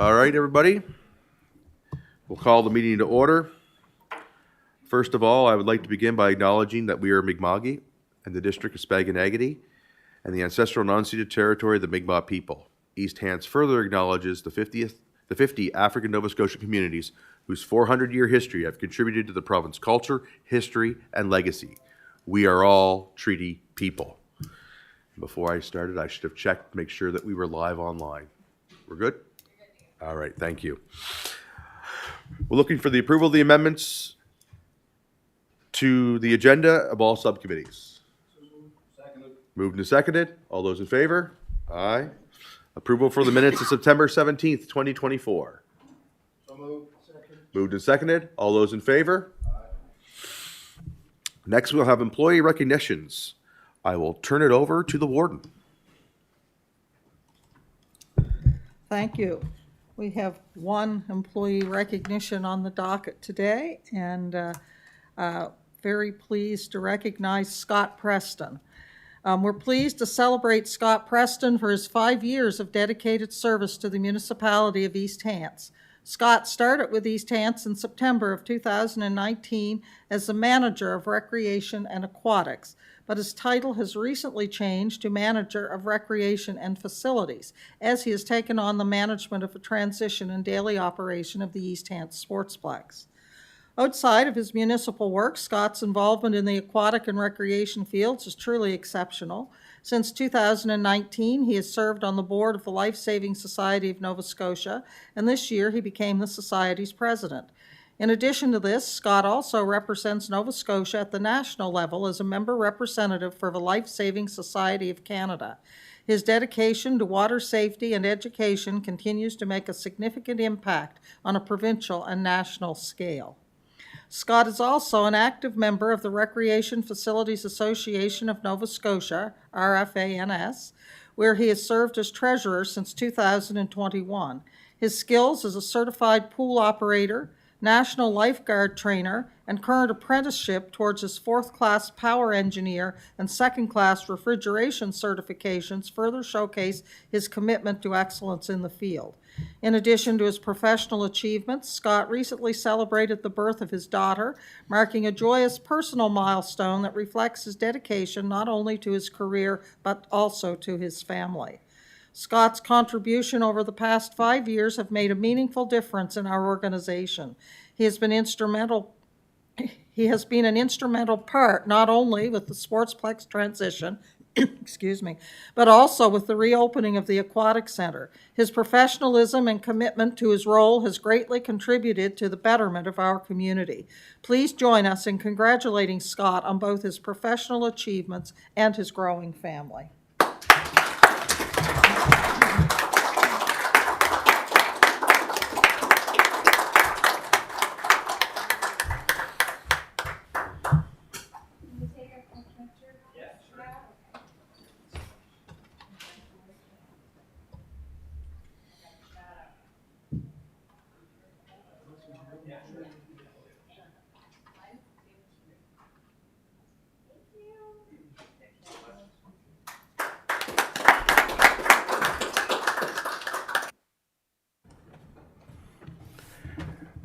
All right, everybody. We'll call the meeting to order. First of all, I would like to begin by acknowledging that we are Mi'kmaq and the district of Spaganagity and the ancestral and unceded territory of the Mi'kmaq people. East Hants further acknowledges the 50 African Nova Scotia communities whose 400-year history have contributed to the province's culture, history, and legacy. We are all treaty people. Before I started, I should have checked to make sure that we were live online. We're good? All right, thank you. We're looking for the approval of the amendments to the agenda of all subcommittees. Moved and seconded. All those in favor? Aye. Approval for the minutes of September 17th, 2024. So moved. Second. Moved and seconded. All those in favor? Aye. Next, we'll have employee recognitions. I will turn it over to the warden. Thank you. We have one employee recognition on the docket today, and very pleased to recognize Scott Preston. We're pleased to celebrate Scott Preston for his 5 years of dedicated service to the municipality of East Hants. Scott started with East Hants in September of 2019 as the manager of recreation and aquatics, but his title has recently changed to manager of recreation and facilities, as he has taken on the management of the transition and daily operation of the East Hants Sportsplex. Outside of his municipal work, Scott's involvement in the aquatic and recreation fields is truly exceptional. Since 2019, he has served on the board of the Life Saving Society of Nova Scotia, and this year he became the Society's president. In addition to this, Scott also represents Nova Scotia at the national level as a member representative for the Life Saving Society of Canada. His dedication to water safety and education continues to make a significant impact on a provincial and national scale. Scott is also an active member of the Recreation Facilities Association of Nova Scotia, RFANS, where he has served as treasurer since 2021. His skills as a certified pool operator, national lifeguard trainer, and current apprenticeship towards his 4th-class power engineer and 2nd-class refrigeration certifications further showcase his commitment to excellence in the field. In addition to his professional achievements, Scott recently celebrated the birth of his daughter, marking a joyous personal milestone that reflects his dedication not only to his career but also to his family. Scott's contribution over the past 5 years have made a meaningful difference in our organization. He has been an instrumental part not only with the Sportsplex transition, excuse me, but also with the reopening of the Aquatic Center. His professionalism and commitment to his role has greatly contributed to the betterment of our community. Please join us in congratulating Scott on both his professional achievements and his growing family.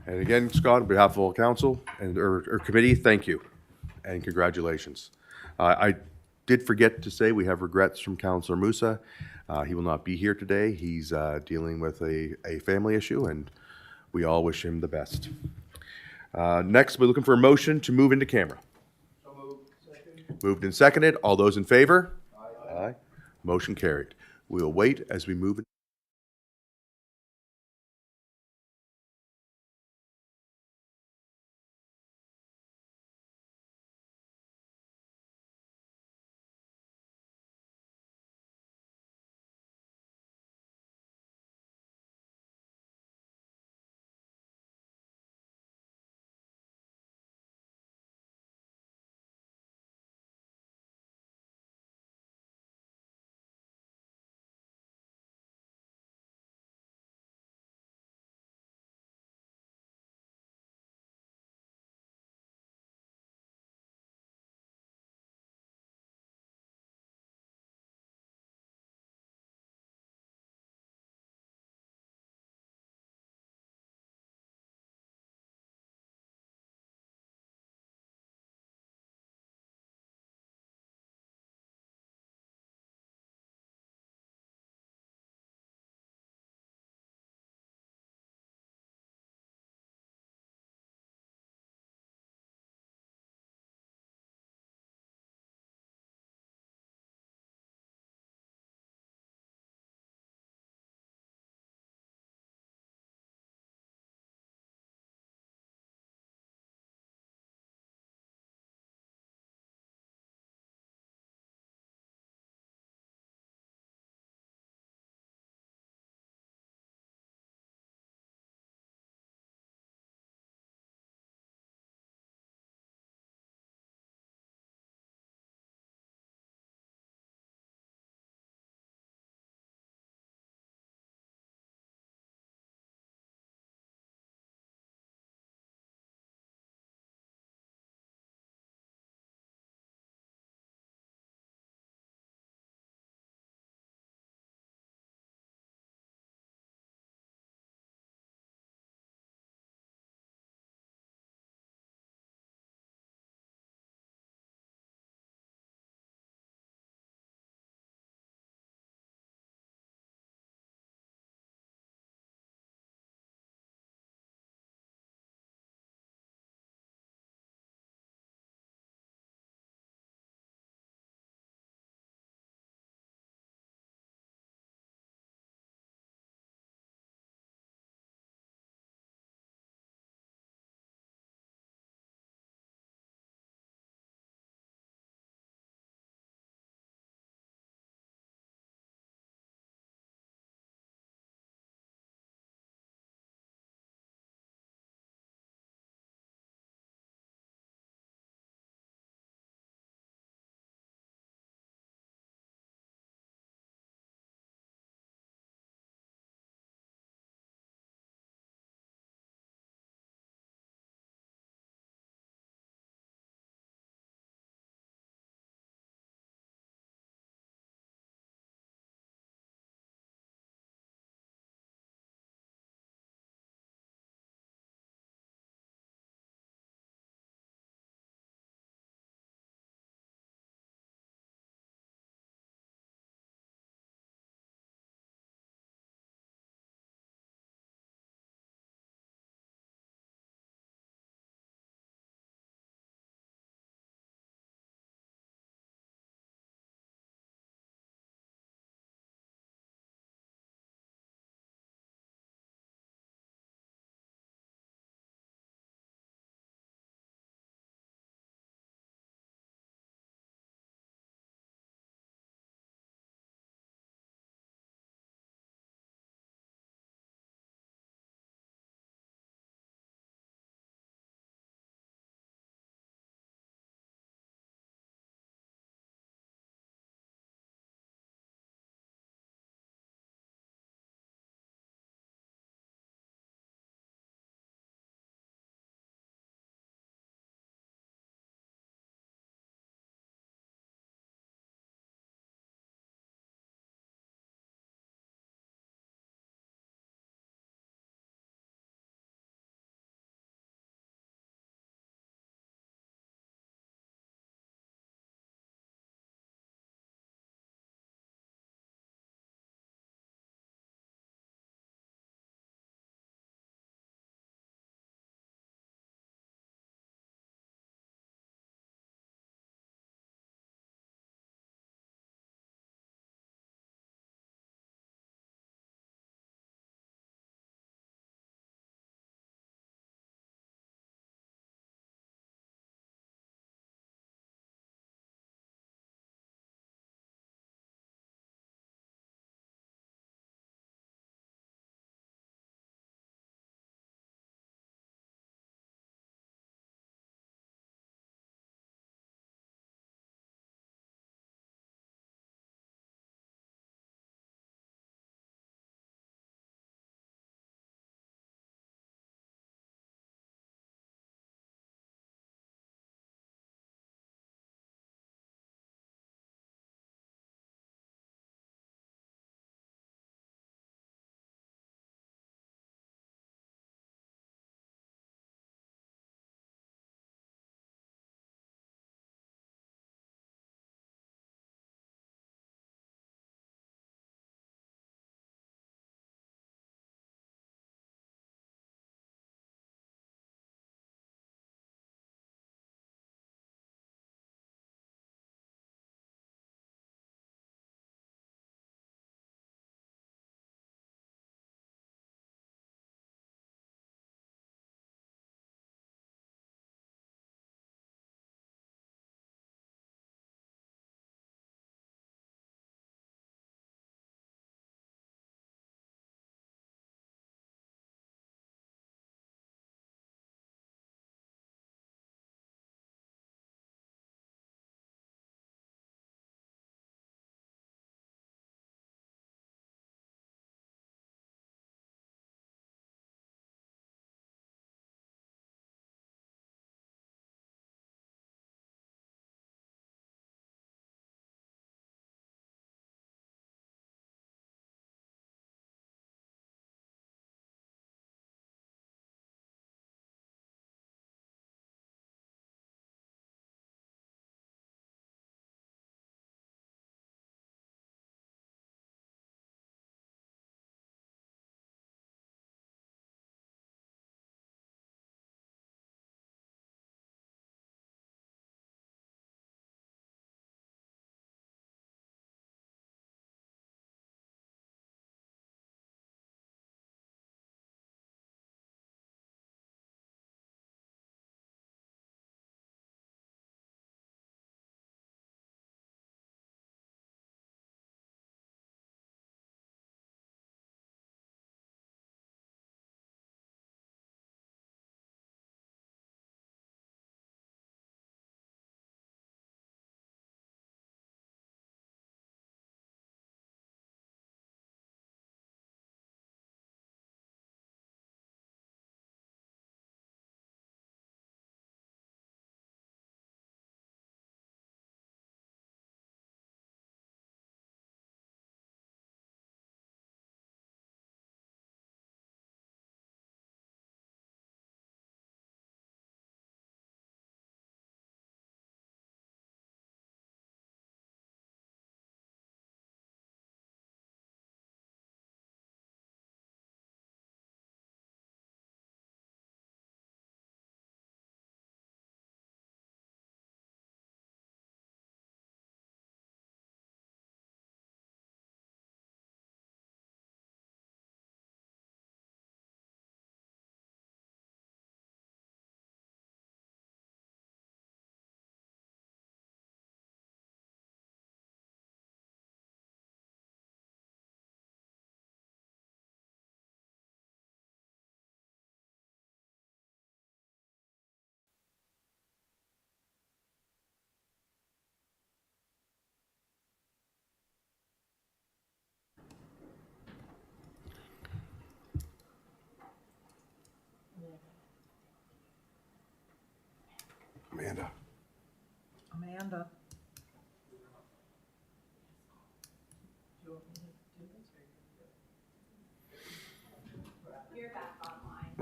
And again, Scott, on behalf of all council and or committee, thank you and congratulations. I did forget to say we have regrets from Councillor Musa. He will not be here today. He's dealing with a family issue, and we all wish him the best. Next, we're looking for a motion to move into camera. So moved. Second. Moved and seconded. All those in favor? Aye. Aye. Motion carried. We will wait as we move.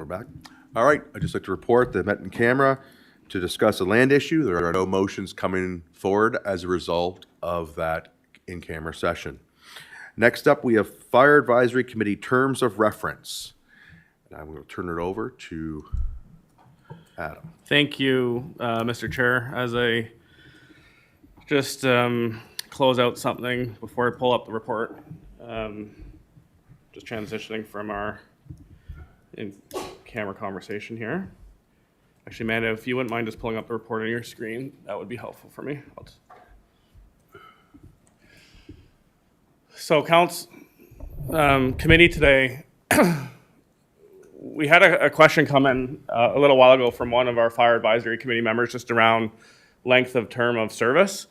we're back. All right, I'd just like to report that met in camera to discuss a land issue. There are no motions coming forward as a result of that in-camera session. Next up, we have Fire Advisory Committee Terms of Reference. And I'm going to turn it over to Adam. Thank you, Mr. Chair. As I just close out something before I pull up the report, just transitioning from our in-camera conversation here. Actually, Amanda, if you wouldn't mind just pulling up the report on your screen, that would be helpful for me. So, committee today, we had a question come in a little while ago from one of our Fire Advisory Committee members just around length of term of service.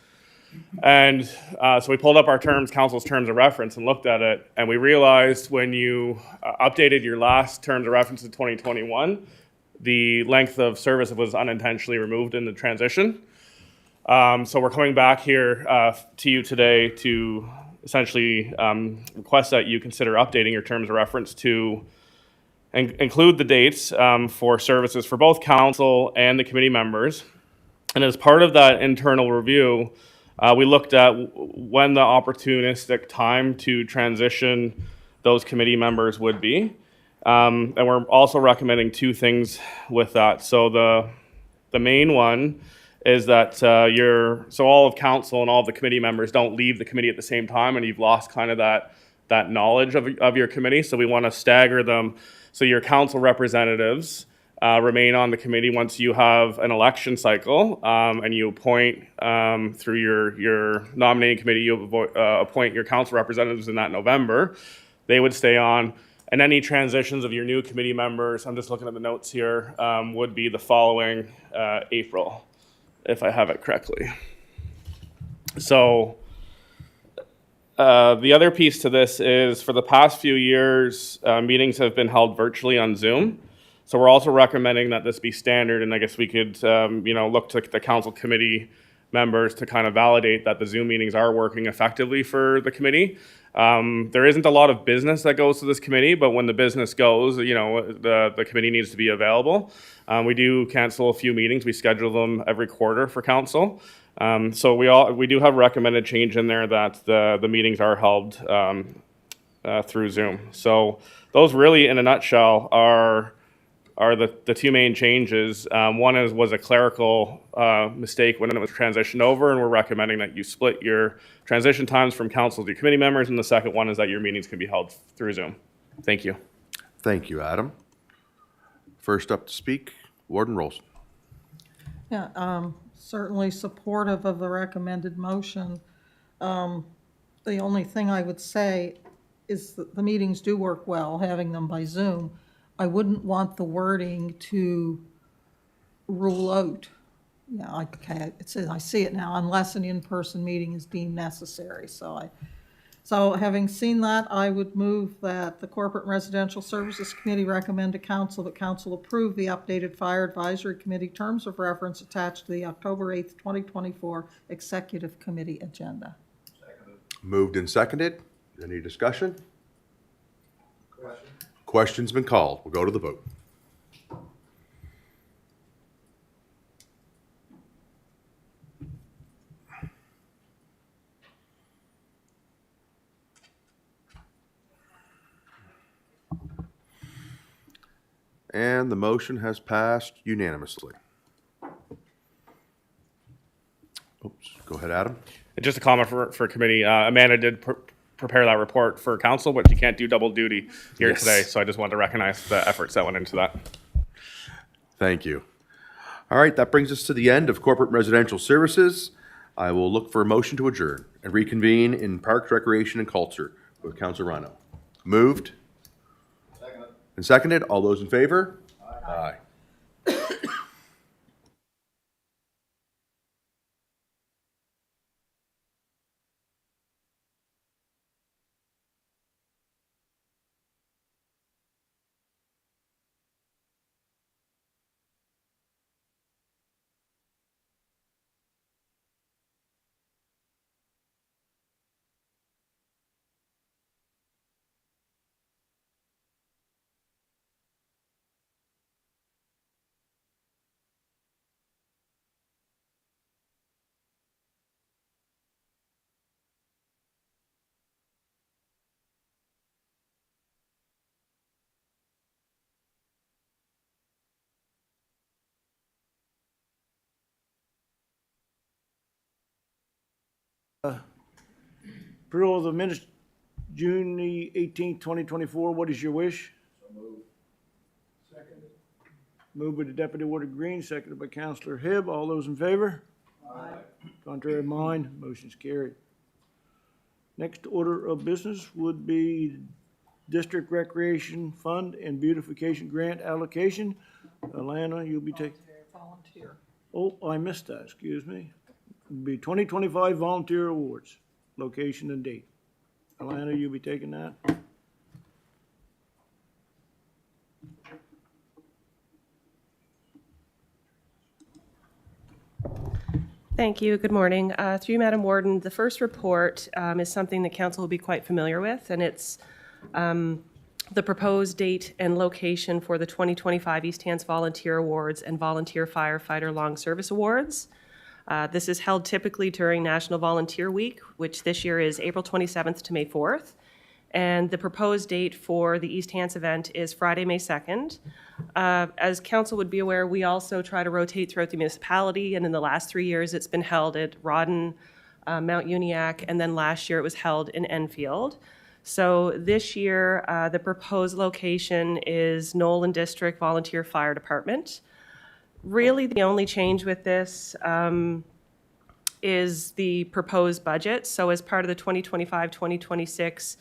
And so we pulled up our council's terms of reference and looked at it, and we realized when you updated your last terms of reference in 2021, the length of service was unintentionally removed in the transition. So we're coming back here to you today to essentially request that you consider updating your terms of reference to include the dates for services for both council and the committee members. And as part of that internal review, we looked at when the opportunistic time to transition those committee members would be. And we're also recommending two things with that. So the main one is that so all of council and all of the committee members don't leave the committee at the same time, and you've lost kind of that knowledge of your committee. So we want to stagger them so your council representatives remain on the committee once you have an election cycle, and you appoint through your nominating committee, you appoint your council representatives in that November. They would stay on. And any transitions of your new committee members, I'm just looking at the notes here, would be the following April, if I have it correctly. So the other piece to this is for the past few years, meetings have been held virtually on Zoom. So we're also recommending that this be standard, and I guess we could look to the council committee members to kind of validate that the Zoom meetings are working effectively for the committee. There isn't a lot of business that goes to this committee, but when the business goes, the committee needs to be available. We do cancel a few meetings. We schedule them every quarter for council. So we do have recommended change in there that the meetings are held through Zoom. So those really, in a nutshell, are the two main changes. One was a clerical mistake when it was transitioned over, and we're recommending that you split your transition times from council to committee members, and the second one is that your meetings can be held through Zoom. Thank you. Thank you, Adam. First up to speak, Warden Rolson. Yeah, certainly supportive of the recommended motion. The only thing I would say is that the meetings do work well, having them by Zoom. I wouldn't want the wording to rule out, I see it now, unless an in-person meeting is deemed necessary. So having seen that, I would move that the Corporate and Residential Services Committee recommend to council that council approve the updated Fire Advisory Committee terms of reference attached to the October 8th, 2024 Executive Committee agenda. Seconded. Moved and seconded. Any discussion? Question? Question's been called. We'll go to the vote. And the motion has passed unanimously. Oops, go ahead, Adam. Just a comment for committee. Amanda did prepare that report for council, but she can't do double duty here Yes. today. So I just wanted to recognize the efforts that went into that. Thank you. All right, that brings us to the end of Corporate and Residential Services. I will look for a motion to adjourn and reconvene in Parks, Recreation, and Culture with Councilor Rano. Moved Seconded. and seconded. All those in favor? Aye. Approval of the minutes, June the 18th, 2024. What is your wish? Moved by the Deputy Warden Green, seconded by Counselor Hibb. All those in favor? Aye. Contrary of mind, motion's carried. Next order of business would be District Recreation Fund and Beautification Grant Allocation. Alana, you'll be taking, Volunteer. oh, I missed that, excuse me. It'd be 2025 Volunteer Awards, location and date. Alana, you'll be taking that? Thank you. Good morning. Through you, Madam Warden, the first report is something that council will be quite familiar with, and it's the proposed date and location for the 2025 East Hants Volunteer Awards and Volunteer Firefighter Long Service Awards. This is held typically during National Volunteer Week, which this year is April 27th to May 4th. And the proposed date for the East Hants event is Friday, May 2nd. As council would be aware, we also try to rotate throughout the municipality, and in the last 3 years, it's been held at Rawdon, Mount Uniacke, and then last year it was held in Enfield. So this year, the proposed location is Nolan District Volunteer Fire Department. Really, the only change with this is the proposed budget. So as part of the 2025-2026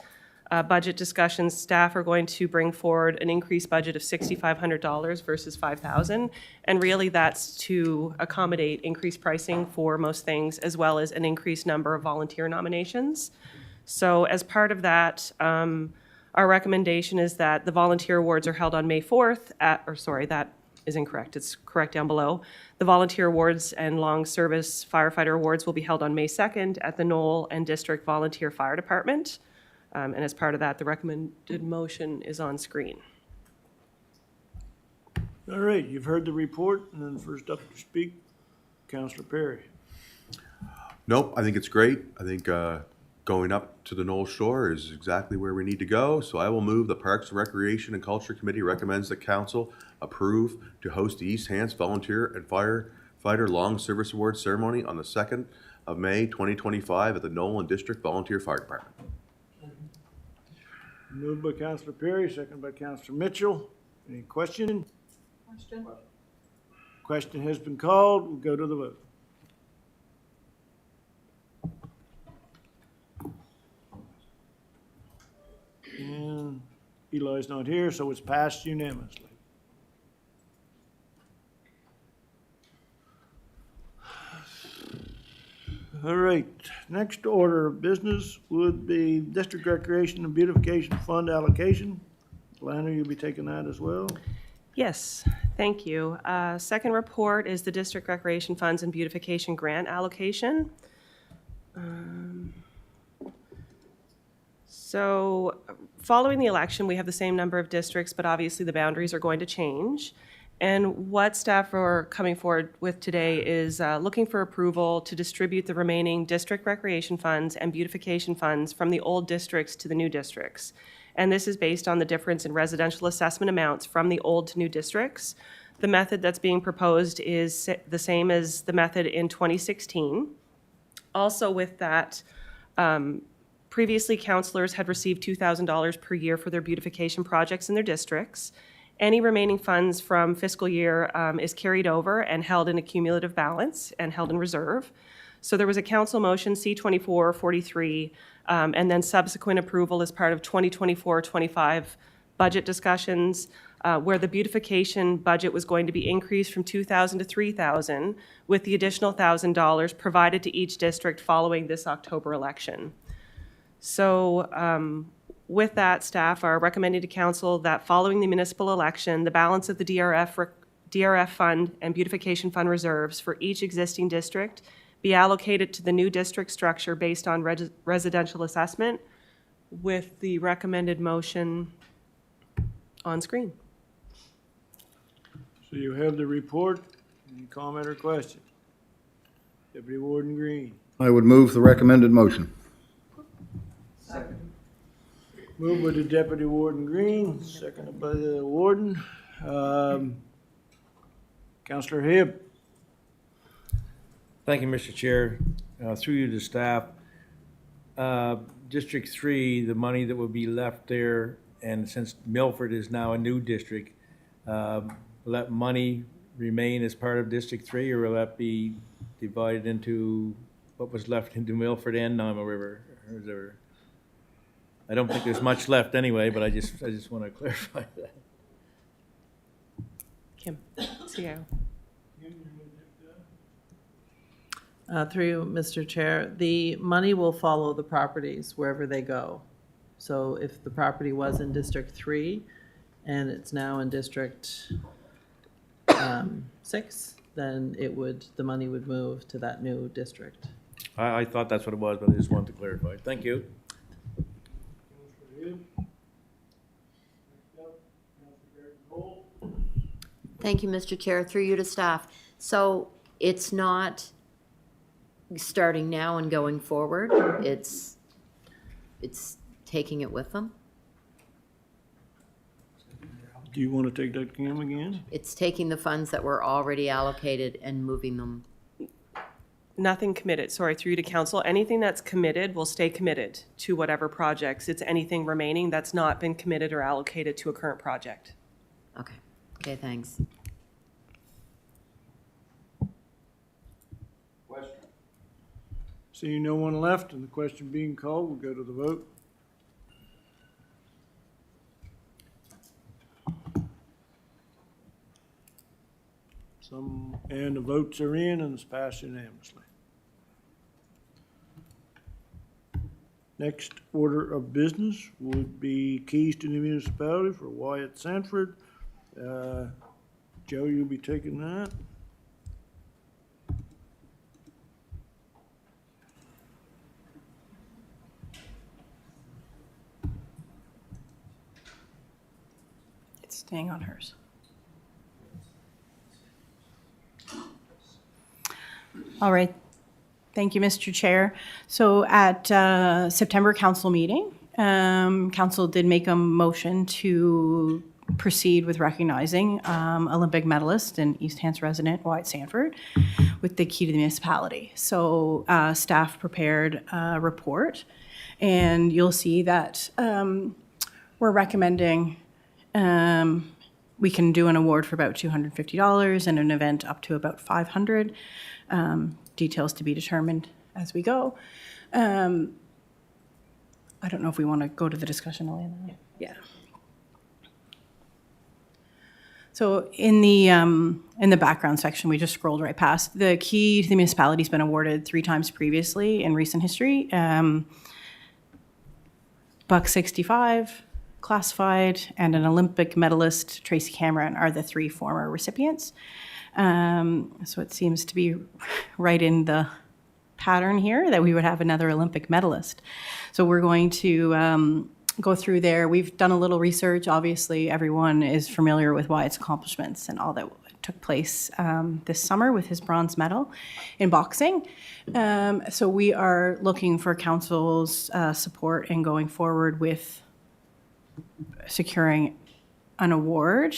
budget discussions, staff are going to bring forward an increased budget of $6,500 versus $5,000. And really that's to accommodate increased pricing for most things, as well as an increased number of volunteer nominations. So as part of that, our recommendation is that the volunteer awards are held on May 4th that is incorrect. It's correct down below. The volunteer awards and long service firefighter awards will be held on May 2nd at the Knoll and District Volunteer Fire Department. And as part of that, the recommended motion is on screen. All right, you've heard the report, and then first up to speak, Counselor Perry. Nope, I think it's great. I think going up to the Knoll Shore is exactly where we need to go. So I will move the Parks and Recreation and Culture Committee recommends that council approve to host the East Hants Volunteer and Firefighter Long Service Awards ceremony on the 2nd of May 2025 at the Knoll and District Volunteer Fire Department. Moved by Counselor Perry, second by Counselor Mitchell. Any question? Question has been called. We'll go to the vote. And Eli's not here, so it's passed unanimously. All right, next order of business would be District Recreation and Beautification Fund allocation. Lana, you'll be taking that as well? Yes, thank you. Second report is the District Recreation Funds and Beautification Grant allocation. So following the election, we have the same number of districts, but obviously the boundaries are going to change. And what staff are coming forward with today is looking for approval to distribute the remaining district recreation funds and beautification funds from the old districts to the new districts. And this is based on the difference in residential assessment amounts from the old to new districts. The method that's being proposed is the same as the method in 2016. Also with that, previously councilors had received $2,000 per year for their beautification projects in their districts. Any remaining funds from fiscal year is carried over and held in a cumulative balance and held in reserve. So there was a council motion C-2443 and then subsequent approval as part of 2024-25 budget discussions where the beautification budget was going to be increased from $2,000 to $3,000 with the additional $1,000 provided to each district following this October election. So with that, staff are recommending to council that following the municipal election, the balance of the DRF fund and beautification fund reserves for each existing district be allocated to the new district structure based on residential assessment with the recommended motion on screen. So you have the report. Any comment or question? Deputy Warden Green. I would move the recommended motion. Moved by the Deputy Warden Green, seconded by the Warden. Counselor Hibb. Thank you, Mr. Chair. Through you to staff, District 3, the money that would be left there, and since Milford is now a new district, will that money remain as part of District 3, or will that be divided into what was left into Milford and Nama River? Or is there, I don't think there's much left anyway, but I just want to clarify that. Kim, CIO. Through you, Mr. Chair, the money will follow the properties wherever they go. So if the property was in District 3 and it's now in District 6, then the money would move to that new district. I thought that's what it was, but I just wanted to clarify. Thank you. Thank you, Mr. Chair. Through you to staff. So it's not starting now and going forward. It's taking it with them. Do you want to take that, Kim, again? It's taking the funds that were already allocated and moving them. Nothing committed, sorry, through you to council. Anything that's committed will stay committed to whatever projects. It's anything remaining that's not been committed or allocated to a current project. Okay. Okay, thanks. Seeing no one left and the question being called, we'll go to the vote. And the votes are in and it's passed unanimously. Next order of business would be keys to the municipality for Wyatt Sanford. Joe, you'll be taking that. It's staying on hers. All right. Thank you, Mr. Chair. So at September council meeting, council did make a motion to proceed with recognizing Olympic medalist and East Hants resident Wyatt Sanford with the key to the municipality. So staff prepared a report, and you'll see that we're recommending we can do an award for about $250 and an event up to about $500. Details to be determined as we go. I don't know if we want to go to the discussion, Elena. Yeah. So in the background section, we just scrolled right past. The key to the municipality has been awarded 3 times previously in recent history. Buck 65, classified, and an Olympic medalist, Tracy Cameron, are the 3 former recipients. So it seems to be right in the pattern here that we would have another Olympic medalist. So we're going to go through there. We've done a little research. Obviously, everyone is familiar with Wyatt's accomplishments and all that took place this summer with his bronze medal in boxing. So we are looking for council's support in going forward with securing an award.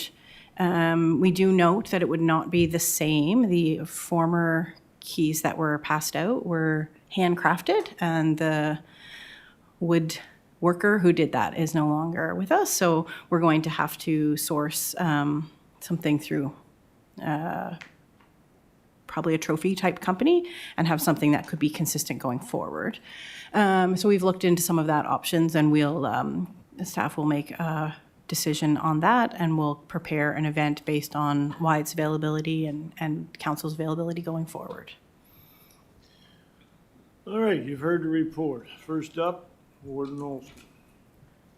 We do note that it would not be the same. The former keys that were passed out were handcrafted, and the wood worker who did that is no longer with us. So we're going to have to source something through probably a trophy type company and have something that could be consistent going forward. So we've looked into some of that options, and we'll the staff will make a decision on that, and we'll prepare an event based on Wyatt's availability and council's availability going forward. All right, you've heard the report. First up, Warden Olson.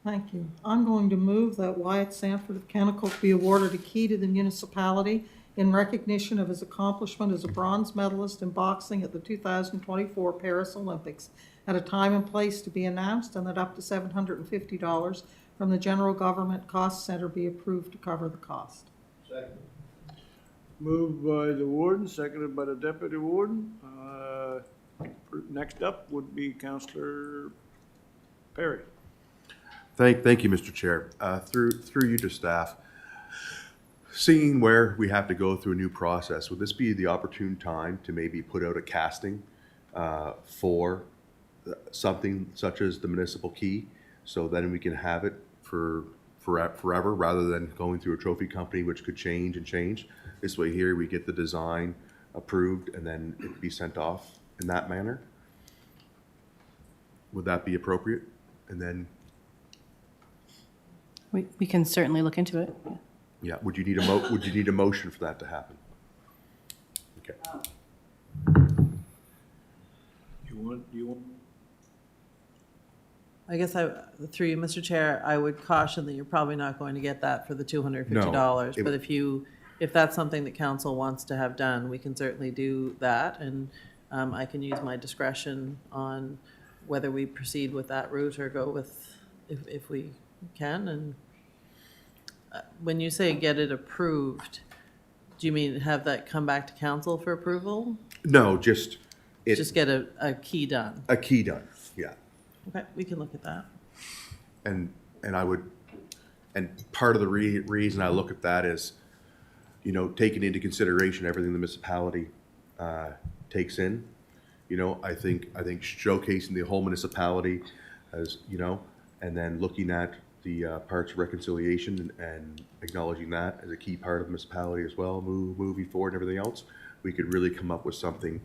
Thank you. I'm going to move that Wyatt Sanford of Kennecott be awarded a key to the municipality in recognition of his accomplishment as a bronze medalist in boxing at the 2024 Paris Olympics at a time and place to be announced, and that up to $750 from the General Government Cost Center be approved to cover the cost. Second. Moved by the warden, seconded by the deputy warden. Next up would be Councillor Perry. Thank you, Mr. Chair. Through you to staff, seeing where we have to go through a new process, would this be the opportune time to maybe put out a casting for something such as the municipal key, so then we can have it for forever, rather than going through a trophy company, which could change and change. This way here, we get the design approved and then it be sent off in that manner. Would that be appropriate? And then, We can certainly look into it. yeah, would you need a motion for that to happen? Okay. You want? I guess through you, Mr. Chair, I would caution that you're probably not going to get that for the $250. No, But if that's something that council wants to have done, we can certainly do that. And I can use my discretion on whether we proceed with that route or go with, if we can. And when you say get it approved, do you mean have that come back to council for approval? No, just Just get a key done? a key done, yeah. Okay, we can look at that. And I would, and part of the reason I look at that is, you know, taking into consideration everything the municipality takes in. You know, I think showcasing the whole municipality as, you know, and then looking at the parts of reconciliation and acknowledging that as a key part of the municipality as well, moving forward and everything else, we could really come up with something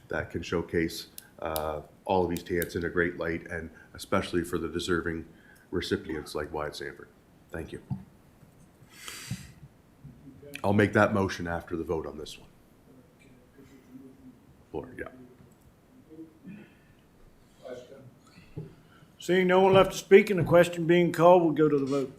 that can showcase all of East Hanson in a great light, and especially for the deserving recipients like Wyatt Sanford. Thank you. I'll make that motion after the vote on this one. Floor, yeah. Seeing no one left to speak and the question being called, we'll go to the vote.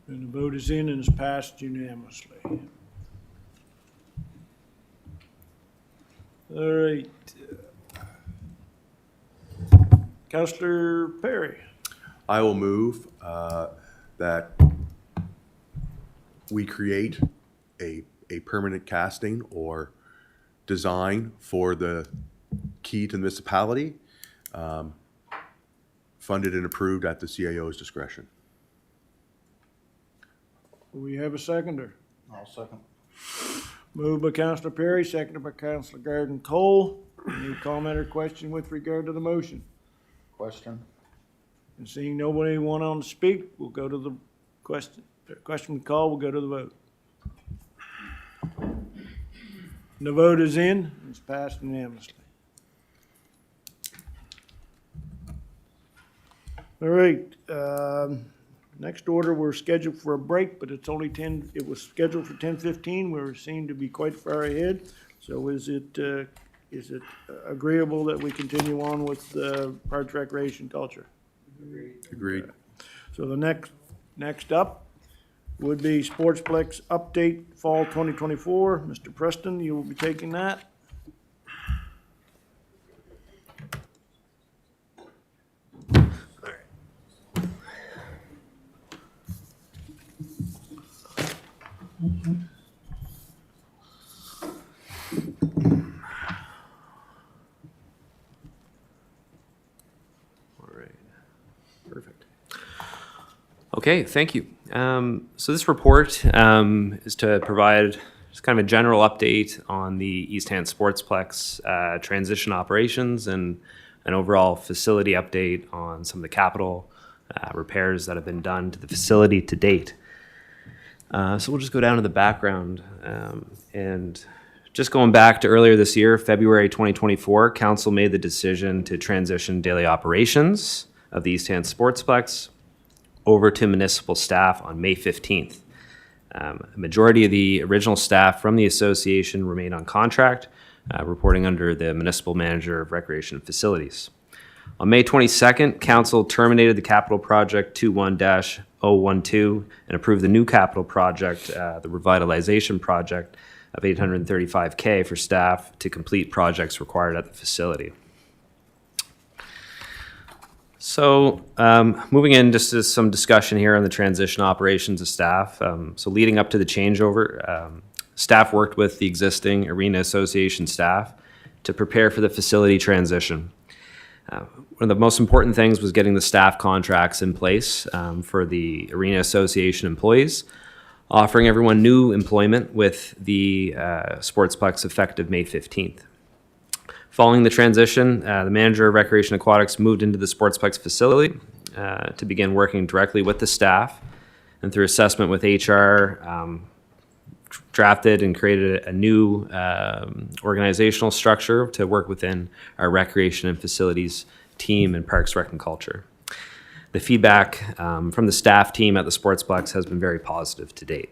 And the vote is in and is passed unanimously. All right. Councillor Perry. I will move that we create a permanent casting or design for the key to the municipality, funded and approved at the CAO's discretion. We have a seconder. I'll second. Moved by Councillor Perry, seconded by Councillor Garden Cole. Any comment or question with regard to the motion? Question? And seeing nobody want on to speak, we'll go to the question. Question call, we'll go to the vote. And the vote is in, it's passed unanimously. All right, next order, we're scheduled for a break, but it's only it was scheduled for 10:15. We seem to be quite far ahead. So is it agreeable that we continue on with Parks, Recreation, Culture? Agreed. So the next up would be Sportsplex Update Fall 2024. Mr. Preston, you will be taking that. All right. Perfect. Okay, thank you. So this report is to provide just kind of a general update on the East Hand Sportsplex transition operations and an overall facility update on some of the capital repairs that have been done to the facility to date. So we'll just go down to the background. And just going back to earlier this year, February 2024, Council made the decision to transition daily operations of the East Hand Sportsplex over to municipal staff on May 15th. A majority of the original staff from the association remain on contract, reporting under the Municipal Manager of Recreation Facilities. On May 22nd, Council terminated the capital project 21-012 and approved the new capital project, the revitalization project of $835K for staff to complete projects required at the facility. So moving in just to some discussion here on the transition operations of staff. So leading up to the changeover, staff worked with the existing Arena Association staff to prepare for the facility transition. One of the most important things was getting the staff contracts in place for the Arena Association employees, offering everyone new employment with the Sportsplex effective May 15th. Following the transition, the manager of Recreation Aquatics moved into the Sportsplex facility to begin working directly with the staff, and through assessment with HR, drafted and created a new organizational structure to work within our recreation and facilities team in Parks, Rec, and Culture. The feedback from the staff team at the Sportsplex has been very positive to date.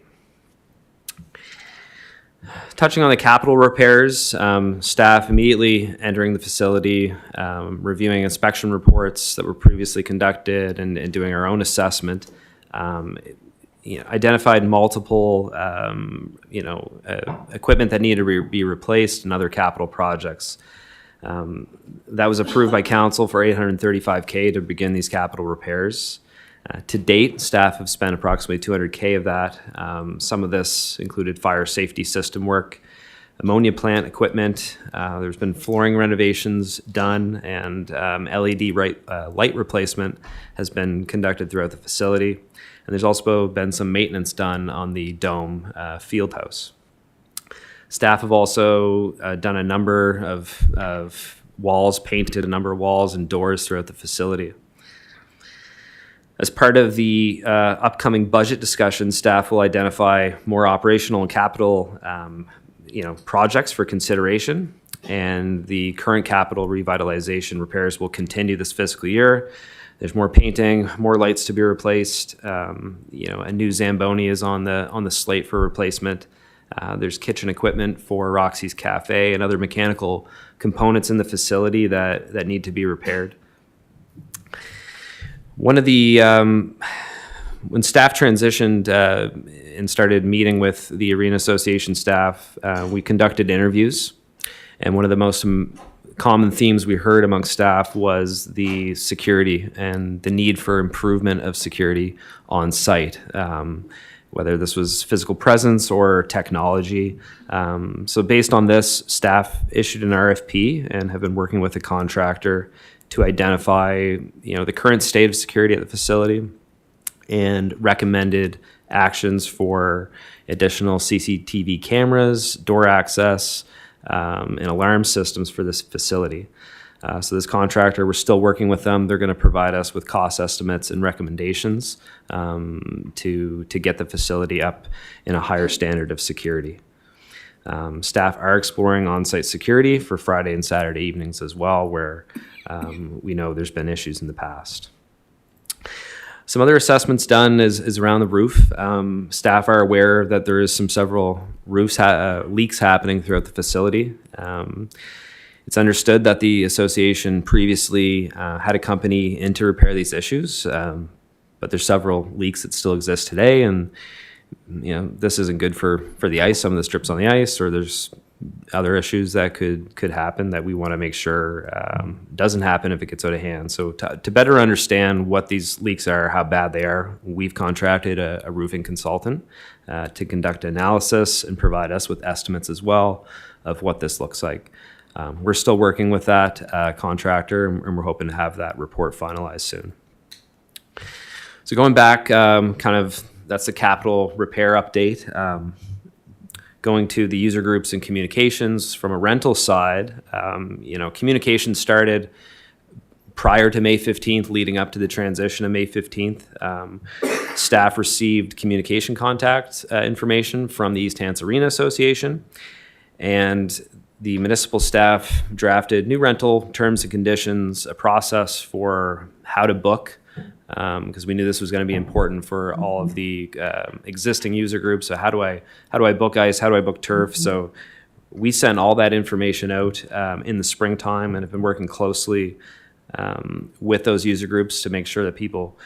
Touching on the capital repairs, staff immediately entering the facility, reviewing inspection reports that were previously conducted and doing our own assessment, identified multiple, equipment that needed to be replaced and other capital projects. That was approved by council for $835K to begin these capital repairs. To date, staff have spent approximately $200K of that. Some of this included fire safety system work, ammonia plant equipment. There's been flooring renovations done, and LED light replacement has been conducted throughout the facility. And there's also been some maintenance done on the Dome field house. Staff have also done a number of walls, painted a number of walls and doors throughout the facility. As part of the upcoming budget discussion, staff will identify more operational and capital projects for consideration, and the current capital revitalization repairs will continue this fiscal year. There's more painting, more lights to be replaced. A new Zamboni is on the slate for replacement. There's kitchen equipment for Roxy's Cafe and other mechanical components in the facility that need to be repaired. One of the, when staff transitioned and started meeting with the Arena Association staff, we conducted interviews. And one of the most common themes we heard amongst staff was the security and the need for improvement of security on site. Whether this was physical presence or technology. So based on this, staff issued an RFP and have been working with a contractor to identify, the current state of security at the facility and recommended actions for additional CCTV cameras, door access, and alarm systems for this facility. So this contractor, we're still working with them. They're going to provide us with cost estimates and recommendations to get the facility up in a higher standard of security. Staff are exploring on-site security for Friday and Saturday evenings as well, where we know there's been issues in the past. Some other assessments done is around the roof. Staff are aware that there is several roofs leaks happening throughout the facility. It's understood that the association previously had a company in to repair these issues, but there's several leaks that still exist today, and this isn't good for the ice. Some of this drips on the ice, or there's other issues that could happen that we want to make sure doesn't happen if it gets out of hand. So to better understand what these leaks are, how bad they are, we've contracted a roofing consultant to conduct analysis and provide us with estimates as well of what this looks like. We're still working with that contractor, and we're hoping to have that report finalized soon. So going back, that's the capital repair update. Going to the user groups and communications from a rental side, communication started prior to May 15th, leading up to the transition of May 15th. Staff received communication contact information from the East Hants Arena Association, and the municipal staff drafted new rental terms and conditions, a process for how to book, because we knew this was going to be important for all of the existing user groups. So how do I book ice? How do I book turf? So we sent all that information out in the springtime, and have been working closely with those user groups to make sure that people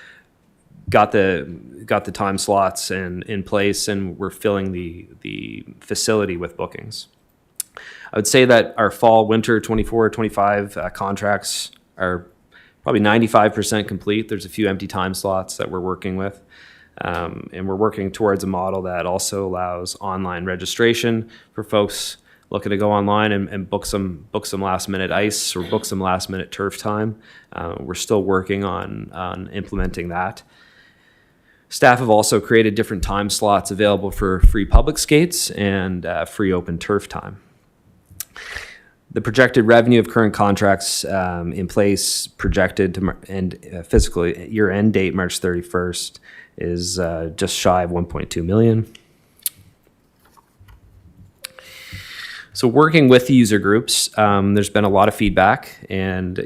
got the time slots in place, and we're filling the facility with bookings. I would say that our fall winter 24-25 contracts are probably 95% complete. There's a few empty time slots that we're working with. And we're working towards a model that also allows online registration for folks looking to go online and book some last minute ice or book some last minute turf time. We're still working on implementing that. Staff have also created different time slots available for free public skates and free open turf time. The projected revenue of current contracts in place projected to end fiscal year end date March 31st is just shy of 1.2 million. So working with the user groups, there's been a lot of feedback, and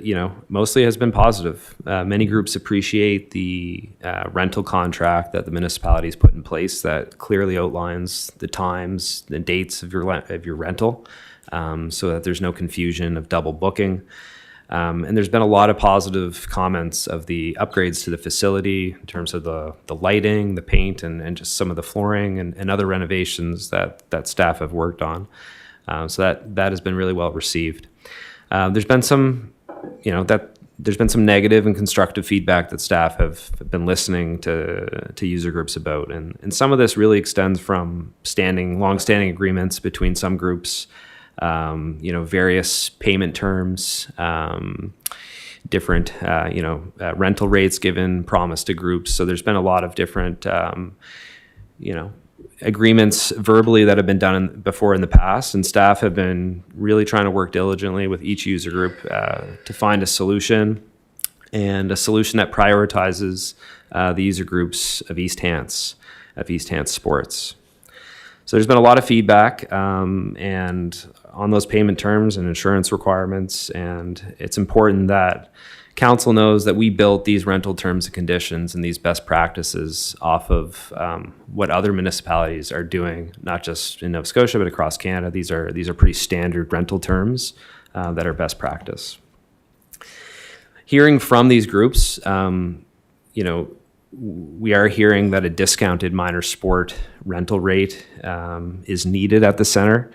mostly has been positive. Many groups appreciate the rental contract that the municipalities put in place that clearly outlines the times, the dates of your rental, so that there's no confusion of double booking. And there's been a lot of positive comments of the upgrades to the facility in terms of the lighting, the paint, and just some of the flooring and other renovations that staff have worked on. So that has been really well received. There's been some, there's been some negative and constructive feedback that staff have been listening to user groups about, and some of this really extends from long-standing agreements between some groups, various payment terms, different, rental rates given, promise to groups. So there's been a lot of different, agreements verbally that have been done before in the past, and staff have been really trying to work diligently with each user group to find a solution, and a solution that prioritizes the user groups of East Hants Sports. So there's been a lot of feedback and on those payment terms and insurance requirements, and it's important that council knows that we built these rental terms and conditions and these best practices off of what other municipalities are doing, not just in Nova Scotia, but across Canada. These are pretty standard rental terms that are best practice. Hearing from these groups, we are hearing that a discounted minor sport rental rate is needed at the center.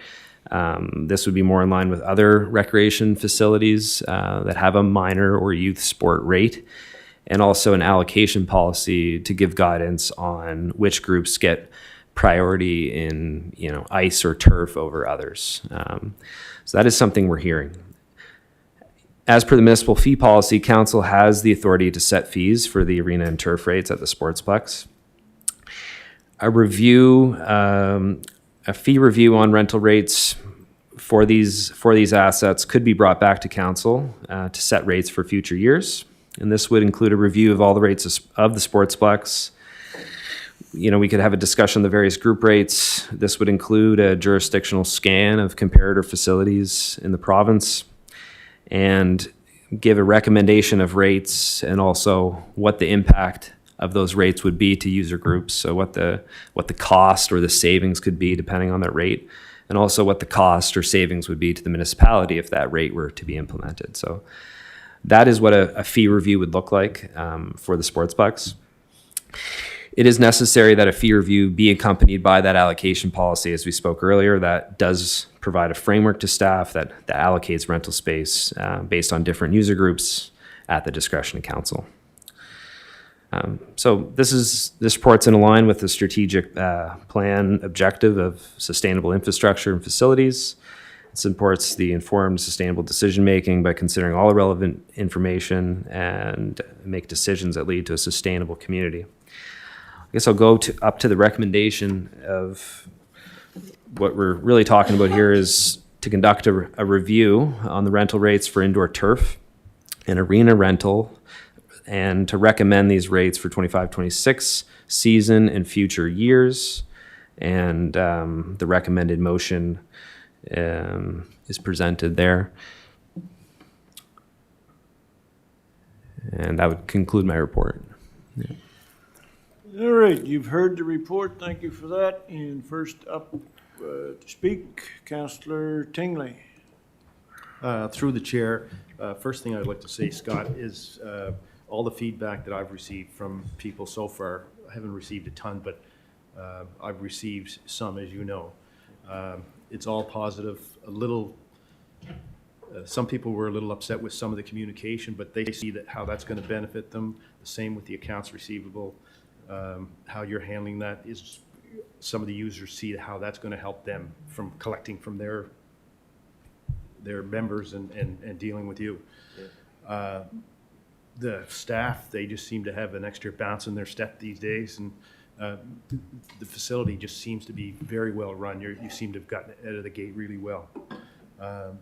This would be more in line with other recreation facilities that have a minor or youth sport rate, and also an allocation policy to give guidance on which groups get priority in ice or turf over others. So that is something we're hearing. As per the municipal fee policy, council has the authority to set fees for the arena and turf rates at the Sportsplex. A fee review on rental rates for these assets could be brought back to council to set rates for future years, and this would include a review of all the rates of the Sportsplex. We could have a discussion of the various group rates. This would include a jurisdictional scan of comparator facilities in the province, and give a recommendation of rates, and also what the impact of those rates would be to user groups. So what the cost or the savings could be depending on that rate, and also what the cost or savings would be to the municipality if that rate were to be implemented. So that is what a fee review would look like for the Sportsplex. It is necessary that a fee review be accompanied by that allocation policy, as we spoke earlier, that does provide a framework to staff that allocates rental space based on different user groups at the discretion of council. So this report's in line with the strategic plan objective of sustainable infrastructure and facilities. It supports the informed, sustainable decision-making by considering all the relevant information and make decisions that lead to a sustainable community. I guess I'll go up to the recommendation of what we're really talking about here is to conduct a review on the rental rates for indoor turf and arena rental, and to recommend these rates for 25-26 season and future years. And the recommended motion is presented there. And that would conclude my report. Yeah. All right, you've heard the report. Thank you for that. And first up to speak, Councillor Tingley. Through the chair, first thing I'd like to say, Scott, is all the feedback that I've received from people so far. I haven't received a ton, but I've received some, as you know. It's all positive. Some people were a little upset with some of the communication, but they see how that's going to benefit them. The same with the accounts receivable. How you're handling that is, some of the users see how that's going to help them from collecting from their their members and dealing with you. The staff, they just seem to have an extra bounce in their step these days, and the facility just seems to be very well run. You seem to have gotten it out of the gate really well.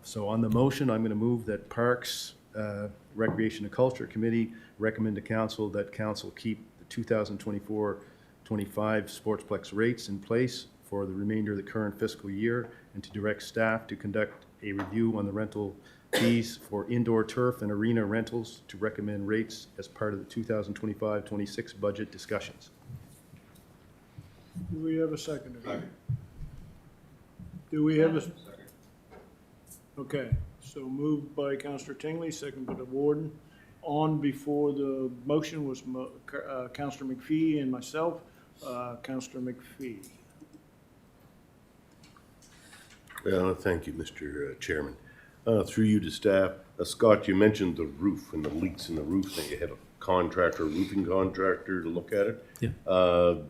So on the motion, I'm going to move that Parks, Recreation and Culture Committee recommend to council that council keep the 2024-25 Sportsplex rates in place for the remainder of the current fiscal year, and to direct staff to conduct a review on the rental fees for indoor turf and arena rentals to recommend rates as part of the 2025-26 budget discussions. Do we have a second? Do we have a? Okay, so moved by Counselor Tingley, second by the warden. On before the motion was Counselor McPhee and myself. Counselor McPhee. Thank you, Mr. Chairman. Through you to staff, Scott, you mentioned the roof and the leaks in the roof, that you have a roofing contractor to look at it. Yeah.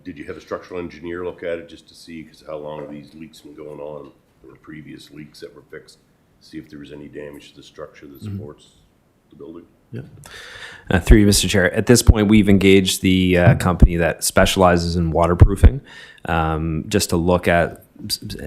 Did you have a structural engineer look at it just to see, because how long have these leaks been going on? There were previous leaks that were fixed, see if there was any damage to the structure that supports the building? Yeah. Through you, Mr. Chair. At this point, we've engaged the company that specializes in waterproofing, just to look at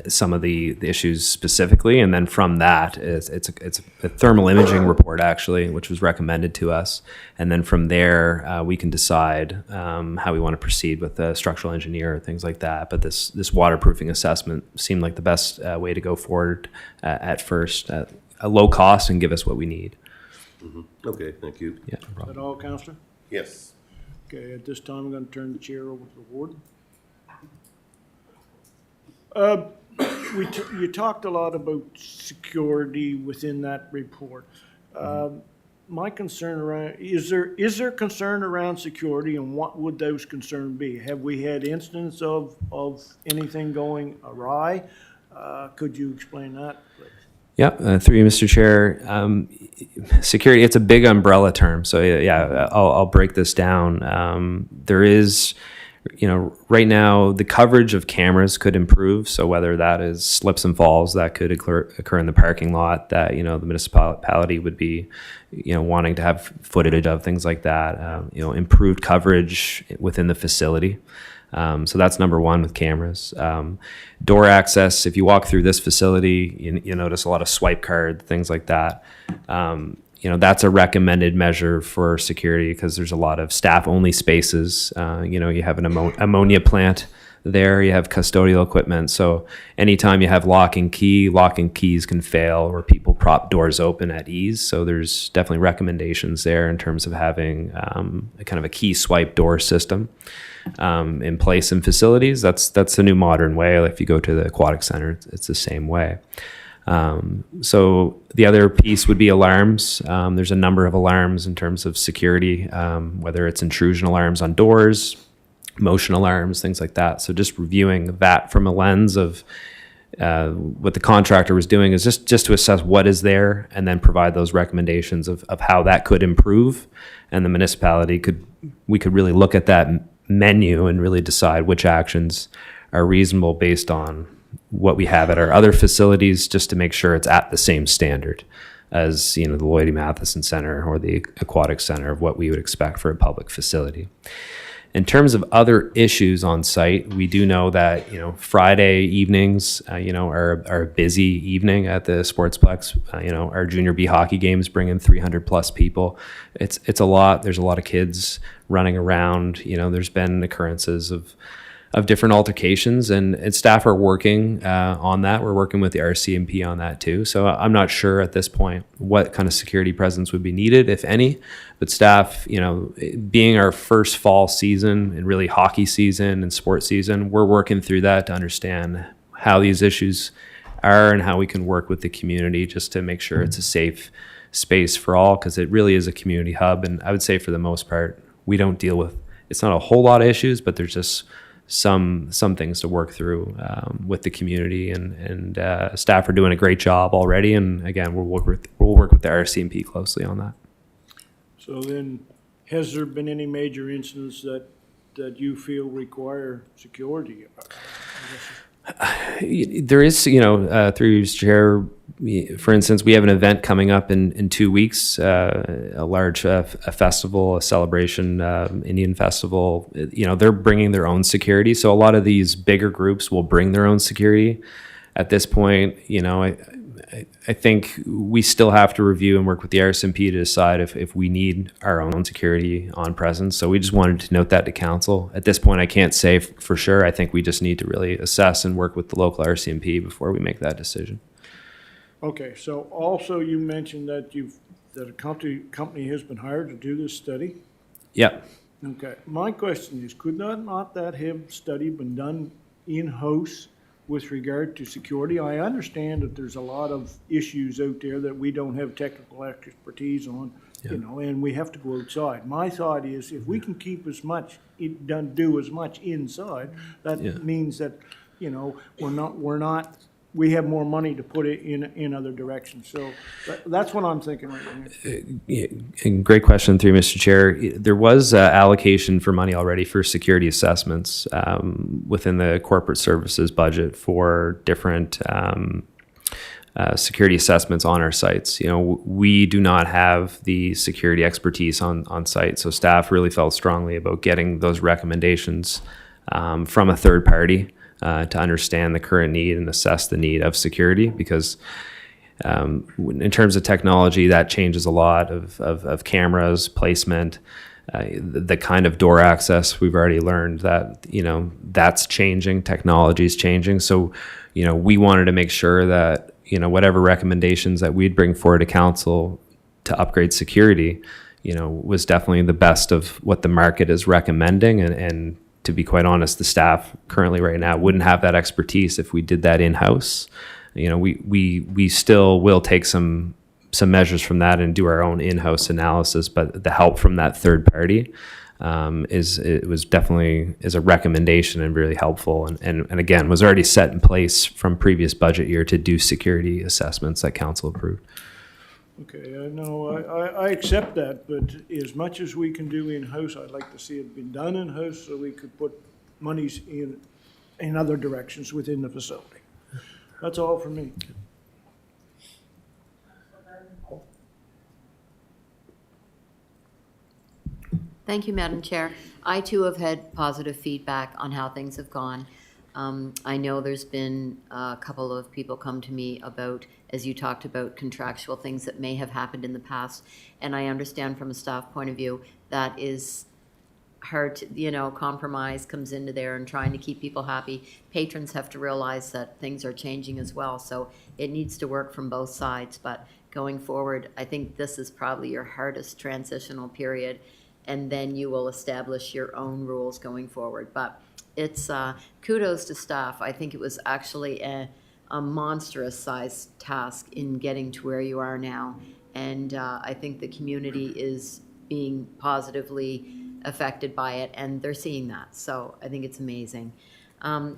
some of the issues specifically, and then from that, it's a thermal imaging report actually, which was recommended to us, and then from there we can decide how we want to proceed with the structural engineer or things like that. But this waterproofing assessment seemed like the best way to go forward at first, at a low cost, and give us what we need. Mm-hmm. Okay, thank you. Yeah, no Is problem. that all, Counselor? Yes. Okay, at this time, I'm going to turn the chair over to the warden. You talked a lot about security within that report. My concern around, is there concern around security, and what would those concerns be? Have we had instances of anything going awry? Could you explain that, please? Yeah, through you, Mr. Chair. Security, it's a big umbrella term. So yeah, I'll break this down. There is, right now the coverage of cameras could improve. So whether that is slips and falls that could occur in the parking lot, that, the municipality would be, wanting to have footage of, things like that, improved coverage within the facility. So that's number one with cameras. Door access, if you walk through this facility, you notice a lot of swipe card, things like that. That's a recommended measure for security because there's a lot of staff-only spaces. You have an ammonia plant there, you have custodial equipment. So anytime you have lock and keys can fail, or people prop doors open at ease. So there's definitely recommendations there in terms of having a kind of a key swipe door system in place in facilities. That's a new modern way. If you go to the aquatic center, it's the same way. So the other piece would be alarms. There's a number of alarms in terms of security, whether it's intrusion alarms on doors, motion alarms, things like that. So just reviewing that from a lens of what the contractor was doing is just to assess what is there, and then provide those recommendations of how that could improve. And the municipality we could really look at that menu and really decide which actions are reasonable based on what we have at our other facilities, just to make sure it's at the same standard as the Lloyd E. Matheson Center or the Aquatic Center of what we would expect for a public facility. In terms of other issues on site, we do know that Friday evenings are a busy evening at the Sportsplex. Our junior B hockey games bring in 300 plus people. It's a lot. There's a lot of kids running around. There's been occurrences of different altercations, and staff are working on that. We're working with the RCMP on that too. So I'm not sure at this point what kind of security presence would be needed, if any. But staff, being our first fall season and really hockey season and sports season, we're working through that to understand how these issues are and how we can work with the community just to make sure it's a safe space for all, because it really is a community hub. And I would say for the most part, we don't deal with, it's not a whole lot of issues, but there's just some things to work through with the community, and staff are doing a great job already. And again, we'll work with the RCMP closely on that. So then, has there been any major incidents that you feel require security? There is, through your chair, for instance, we have an event coming up in 2 weeks, a large a festival, a celebration, Indian festival. They're bringing their own security. So a lot of these bigger groups will bring their own security. At this point, I think we still have to review and work with the RSMP to decide if we need our own security on presence. So we just wanted to note that to council. At this point, I can't say for sure. I think we just need to really assess and work with the local RCMP before we make that decision. Okay, so also you mentioned that that a company has been hired to do this study. Yep. Okay, my question is, could not that have study been done in-house with regard to security? I understand that there's a lot of issues out there that we don't have technical expertise on, and we have to go outside. My thought is, if we can keep do as much inside, that means that, we have more money to put it in other directions. So that's what I'm thinking right now. Great question through Mr. Chair. There was allocation for money already for security assessments within the corporate services budget for different security assessments on our sites. We do not have the security expertise on site, so staff really felt strongly about getting those recommendations from a third party to understand the current need and assess the need of security, because in terms of technology, that changes a lot of cameras, placement, the kind of door access. We've already learned that, that's changing, technology is changing. So, we wanted to make sure that, whatever recommendations that we'd bring forward to council to upgrade security, was definitely the best of what the market is recommending. And to be quite honest, the staff currently right now wouldn't have that expertise if we did that in-house. We still will take some measures from that and do our own in-house analysis, but the help from that third party is a recommendation and really helpful, and again was already set in place from previous budget year to do security assessments that council approved. Okay, I accept that, but as much as we can do in-house, I'd like to see it been done in-house so we could put monies in other directions within the facility. That's all for me. Thank you, Madam Chair. I too have had positive feedback on how things have gone. I know there's been a couple of people come to me about, as you talked about, contractual things that may have happened in the past. And I understand from a staff point of view, that is hard to, compromise comes into there and trying to keep people happy. Patrons have to realize that things are changing as well. So it needs to work from both sides. But going forward, I think this is probably your hardest transitional period. And then you will establish your own rules going forward. But it's kudos to staff. I think it was actually a monstrous sized task in getting to where you are now. And I think the community is being positively affected by it, and they're seeing that. So I think it's amazing.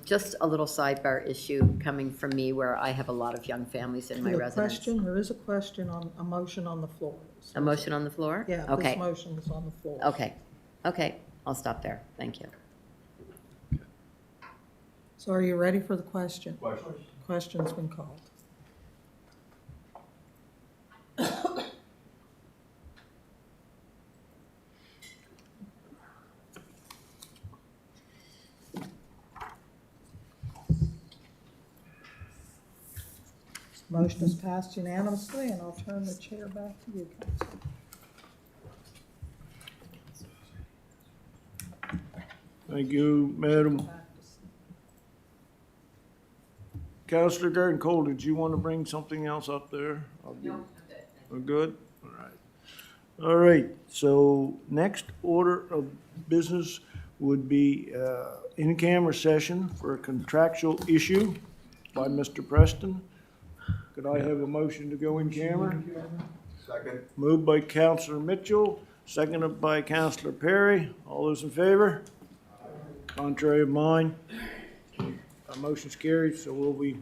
Just a little sidebar issue coming from me where I have a lot of young families in my residence. There is a question on a motion on the floor. So A motion on the floor? yeah, Okay. this motion is on the floor. Okay, I'll stop there. Thank you. So are you ready for the question? Question's been called. Motion is passed unanimously, and I'll turn the chair back to you, Council. Thank you, Madam. Councillor Garden Cole, did you want to bring something else up there? No. We're good? All right. All right, so next order of business would be in-camera session for a contractual issue by Mr. Preston. Could I have a motion to go in camera? Second. Moved by Councillor Mitchell, seconded by Councillor Perry. All those in favor? Contrary of mine? Motion's carried, so we'll be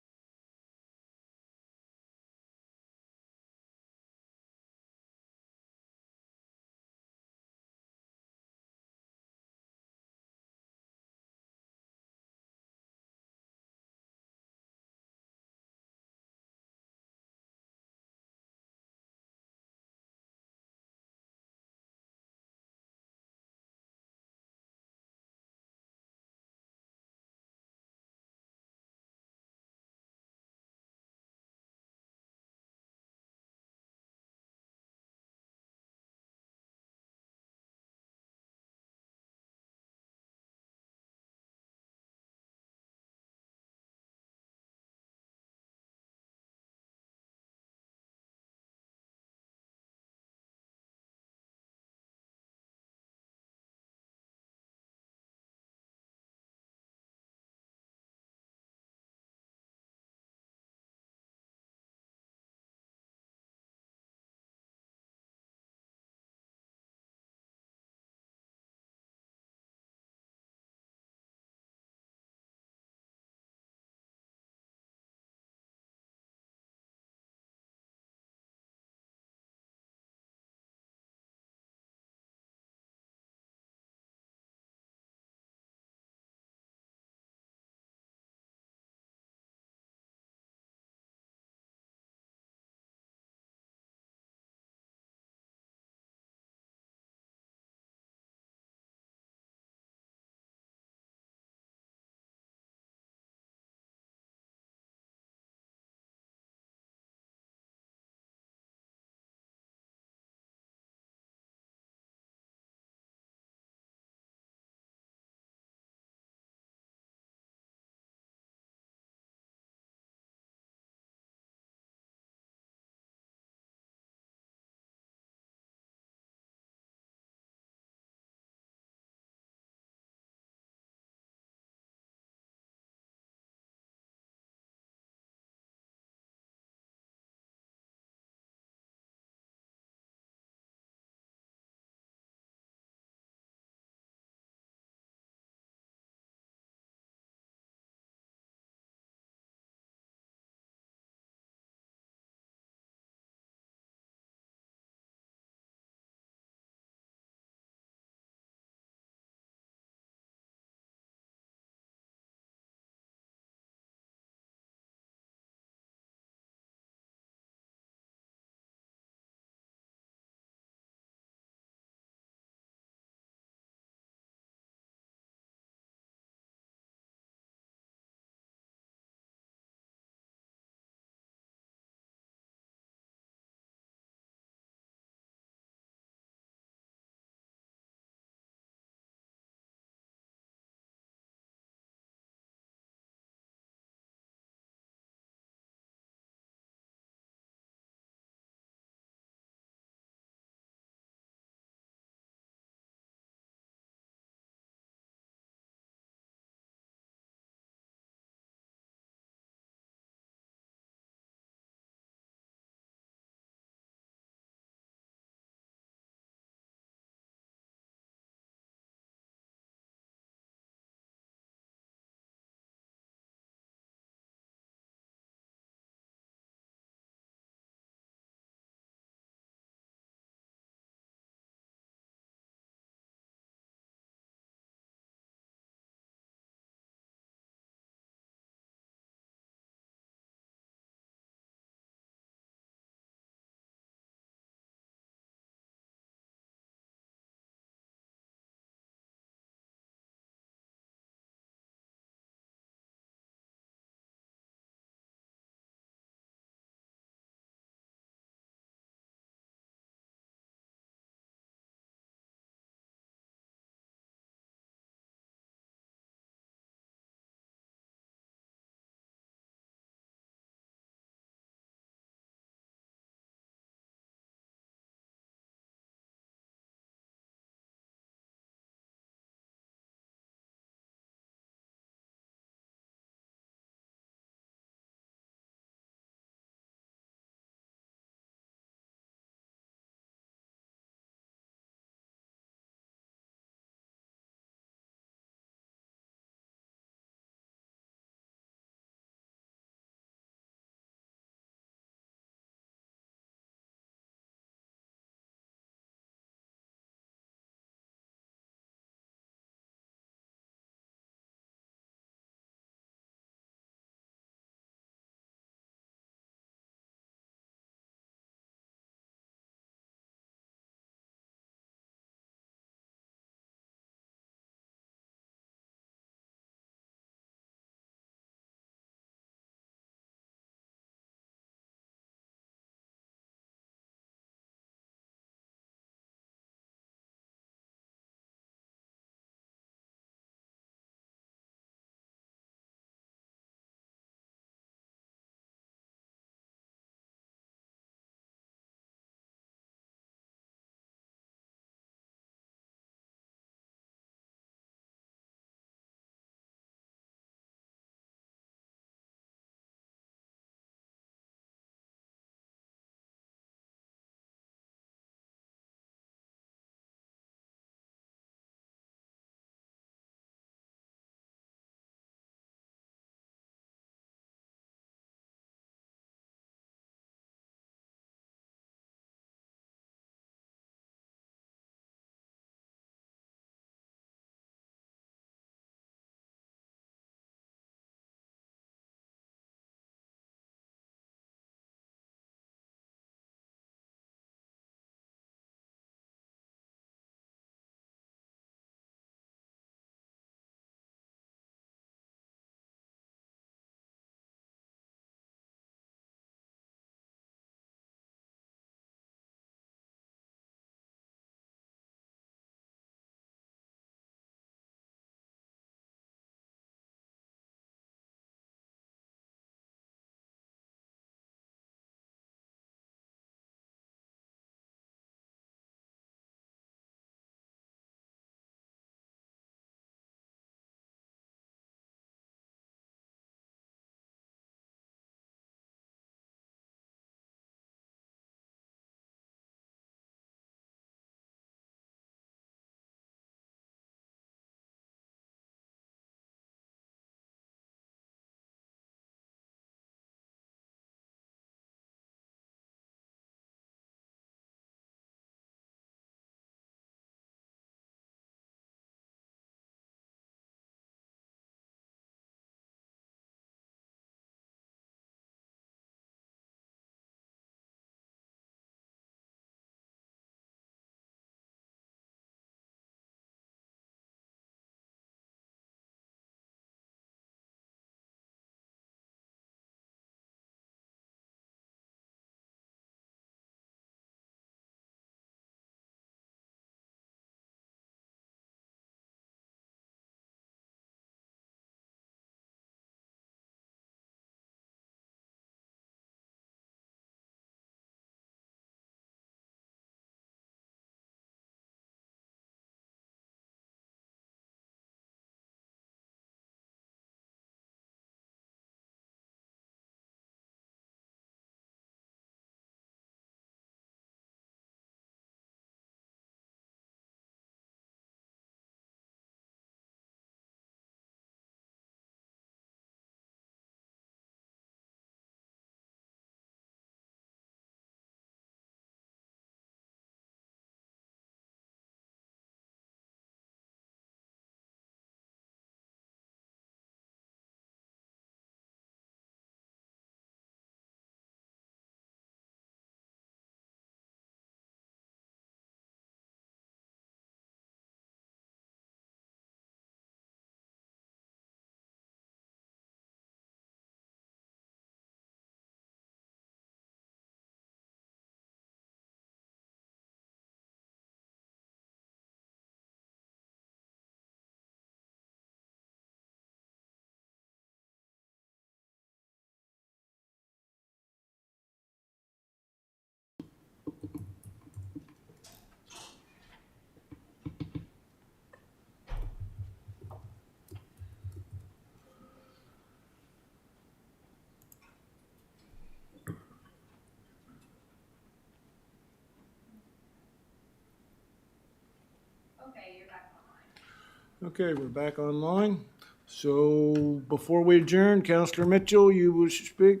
Okay, we're back online. So before we adjourn, Counselor Mitchell, you wish to speak?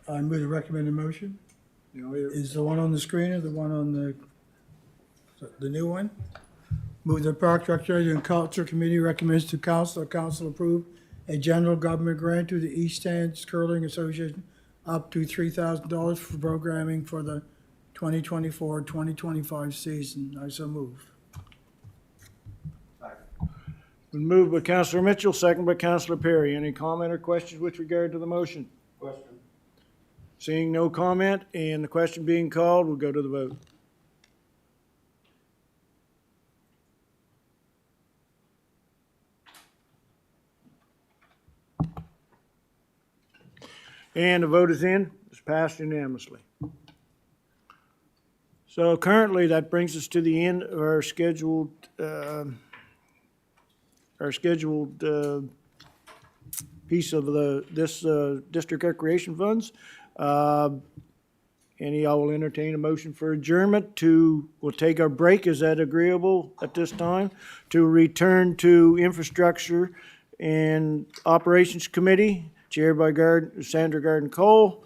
I move the recommended motion. You know, Is the one on the screen or the one on the new one? Move the Park Recreation and Culture Committee recommends to council, council approve a general government grant to the East Stands Curling Association up to $3,000 for programming for the 2024-2025 season. I so move. Been moved by Counselor Mitchell, second by Counselor Perry. Any comment or questions with regard to the motion? Question. Seeing no comment and the question being called, we'll go to the vote. And the vote is in. It's passed unanimously. So currently, that brings us to the end of our scheduled piece of this district recreation funds. Any, I will entertain a motion for adjournment we'll take our break. Is that agreeable at this time? To return to Infrastructure and Operations Committee, chaired by Sandra Garden Cole,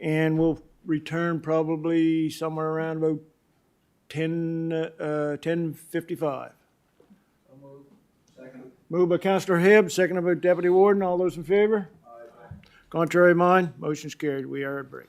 and we'll return probably somewhere around about 10:55. Moved by Councillor Hibb, seconded by Deputy Warden. All those in favor? Aye. Contrary mind, motion's carried. We are at break.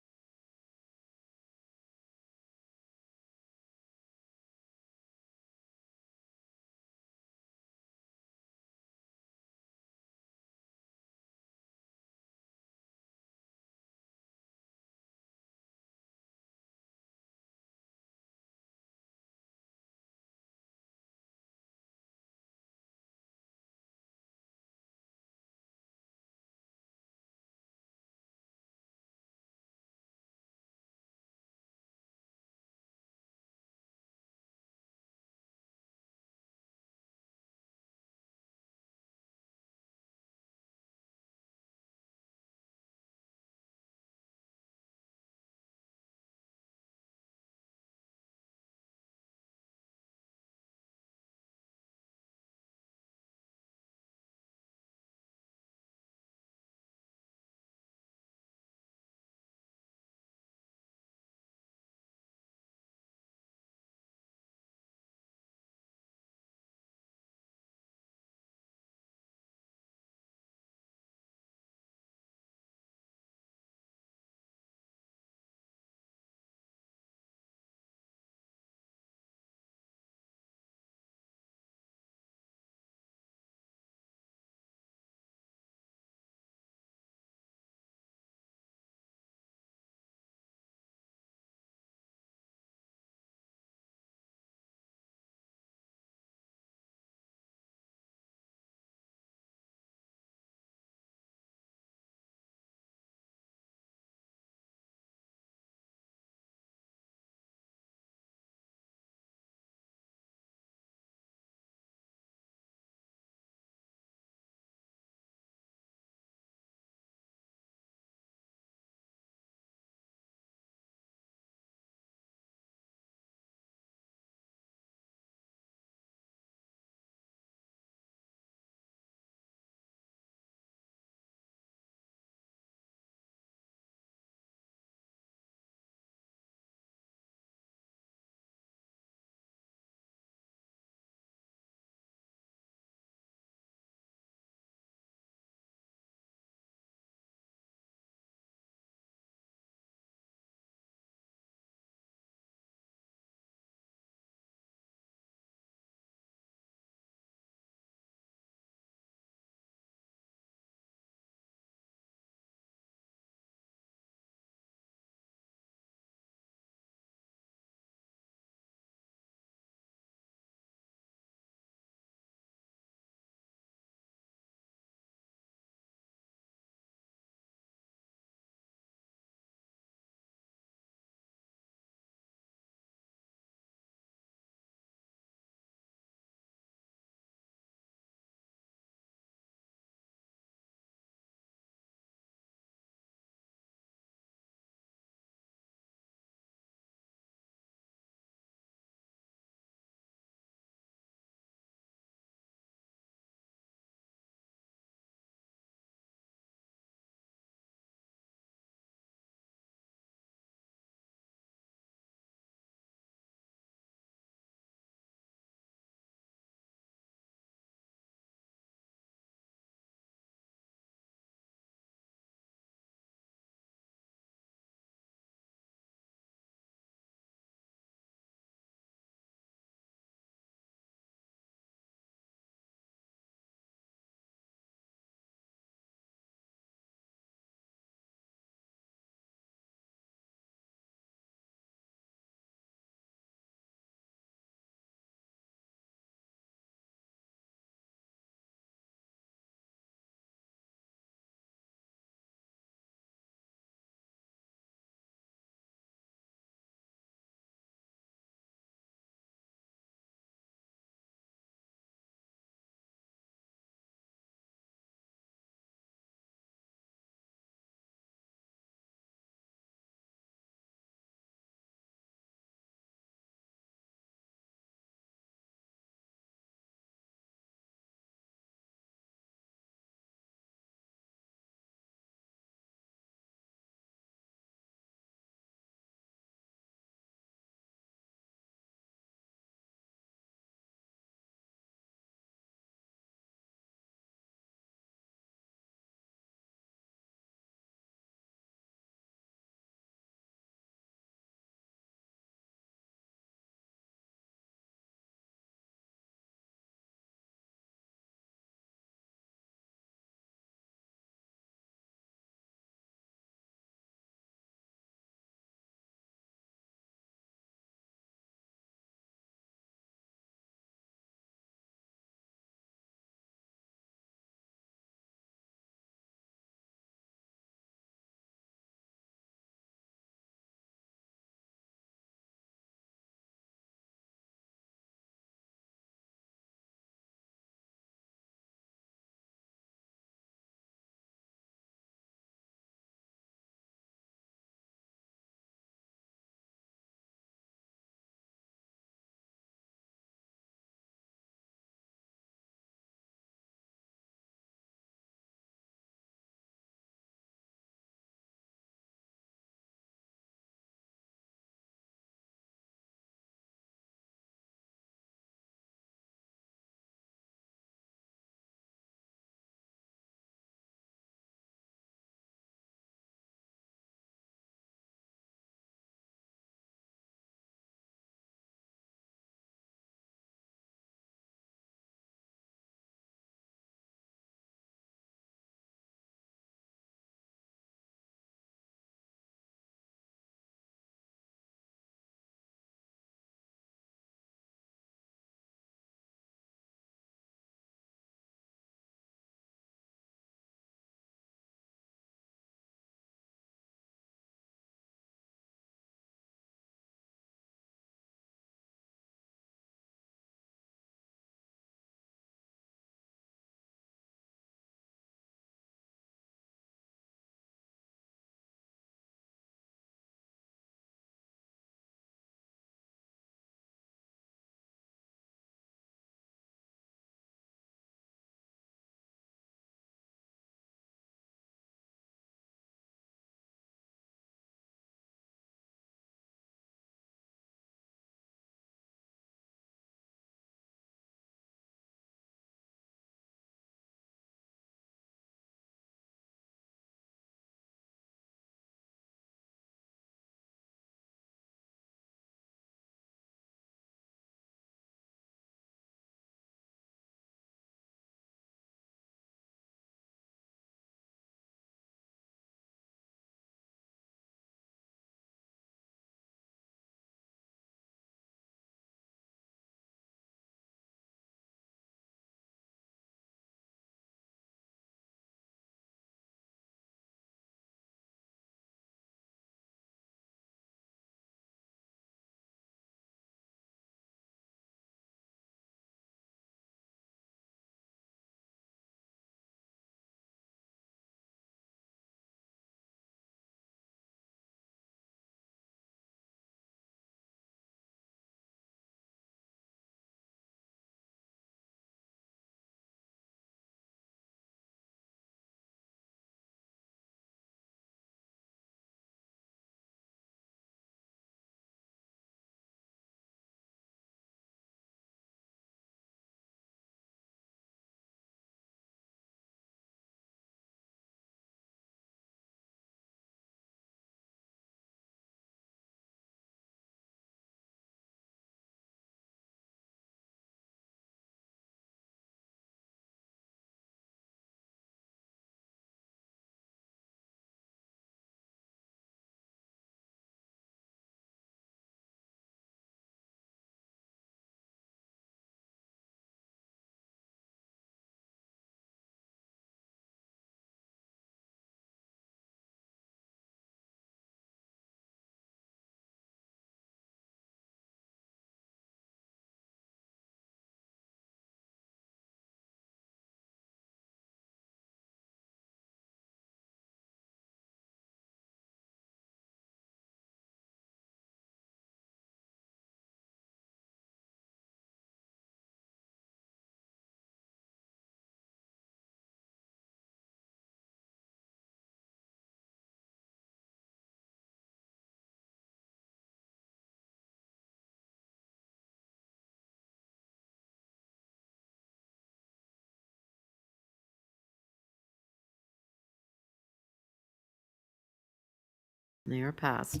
They are passed.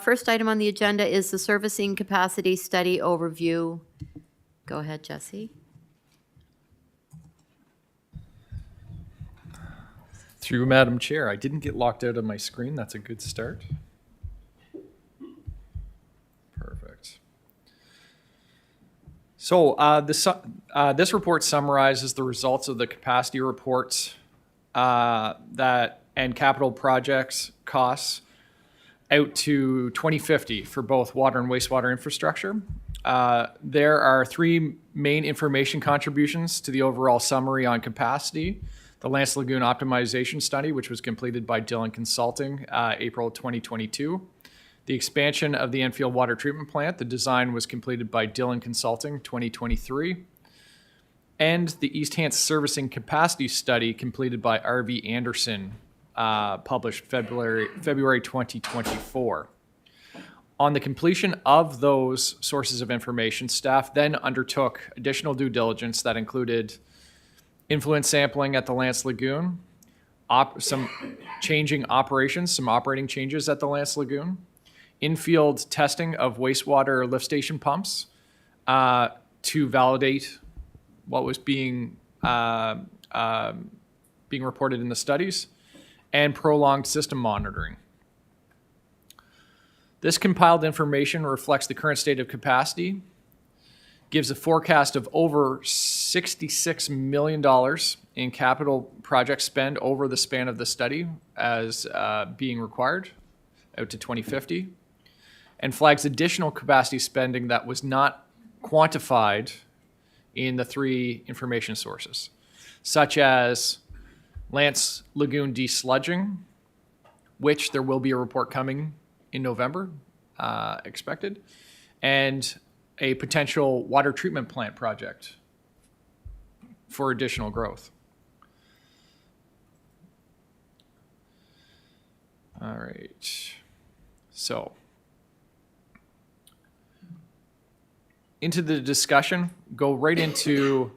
First item on the agenda is the servicing capacity study overview. Go ahead, Jesse. Through Madam Chair, I didn't get locked out of my screen. That's a good start. Perfect. So this report summarizes the results of the capacity reports and capital projects costs out to 2050 for both water and wastewater infrastructure. There are three main information contributions to the overall summary on capacity. The Lance Lagoon Optimization Study, which was completed by Dillon Consulting, April 2022. The expansion of the Enfield Water Treatment Plant, the design was completed by Dillon Consulting, 2023. And the East Hants Servicing Capacity Study, completed by R.V. Anderson, published February 2024. On the completion of those sources of information, staff then undertook additional due diligence that included influence sampling at the Lance Lagoon, some changing operations, some operating changes at the Lance Lagoon, in-field testing of wastewater lift station pumps to validate what was being reported in the studies, and prolonged system monitoring. This compiled information reflects the current state of capacity, gives a forecast of over $66 million in capital project spend over the span of the study as being required out to 2050, and flags additional capacity spending that was not quantified in the three information sources, such as Lance Lagoon desludging, which there will be a report coming in November, expected, and a potential water treatment plant project for additional growth. All right, so into the discussion, go right into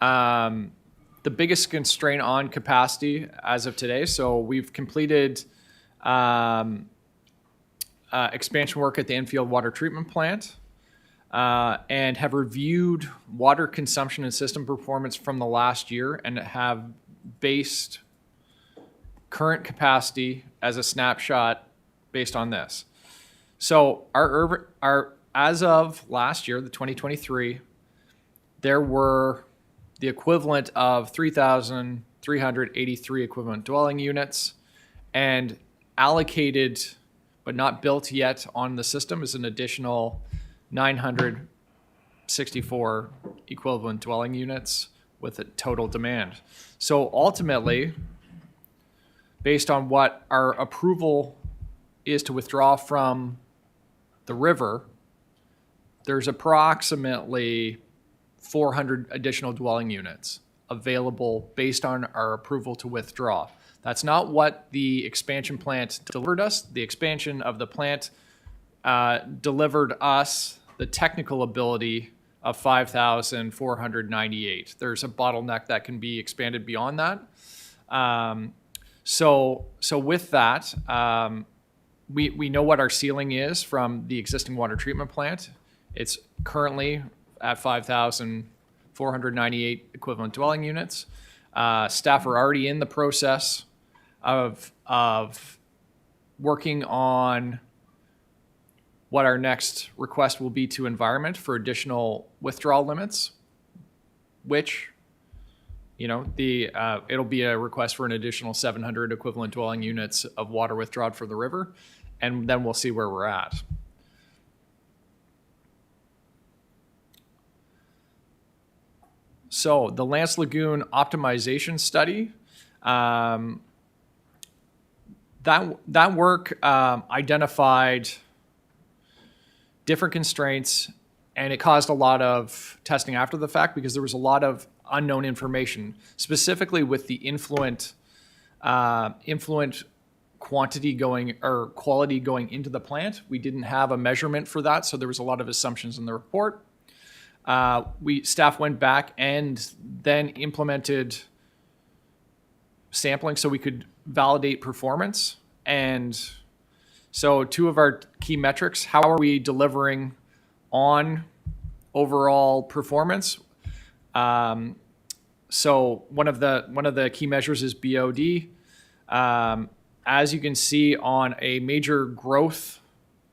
the biggest constraint on capacity as of today. So we've completed expansion work at the Enfield Water Treatment Plant and have reviewed water consumption and system performance from the last year and have based current capacity as a snapshot based on this. So our as of last year, the 2023, there were the equivalent of 3,383 equivalent dwelling units, and allocated but not built yet on the system is an additional 964 equivalent dwelling units with a total demand. So ultimately, based on what our approval is to withdraw from the river, there's approximately 400 additional dwelling units available based on our approval to withdraw. That's not what the expansion plant delivered us. The expansion of the plant delivered us the technical ability of 5,498. There's a bottleneck that can be expanded beyond that. So with that, we know what our ceiling is from the existing water treatment plant. It's currently at 5,498 equivalent dwelling units. Staff are already in the process of working on what our next request will be to environment for additional withdrawal limits, which, it'll be a request for an additional 700 equivalent dwelling units of water withdrawn for the river, and then we'll see where we're at. So the Lance Lagoon Optimization Study, that work identified different constraints, and it caused a lot of testing after the fact because there was a lot of unknown information, specifically with the influent quantity going or quality going into the plant. We didn't have a measurement for that, so there was a lot of assumptions in the report. Staff went back and then implemented sampling so we could validate performance, and So two of our key metrics, how are we delivering on overall performance? So one of the key measures is BOD. As you can see on a major growth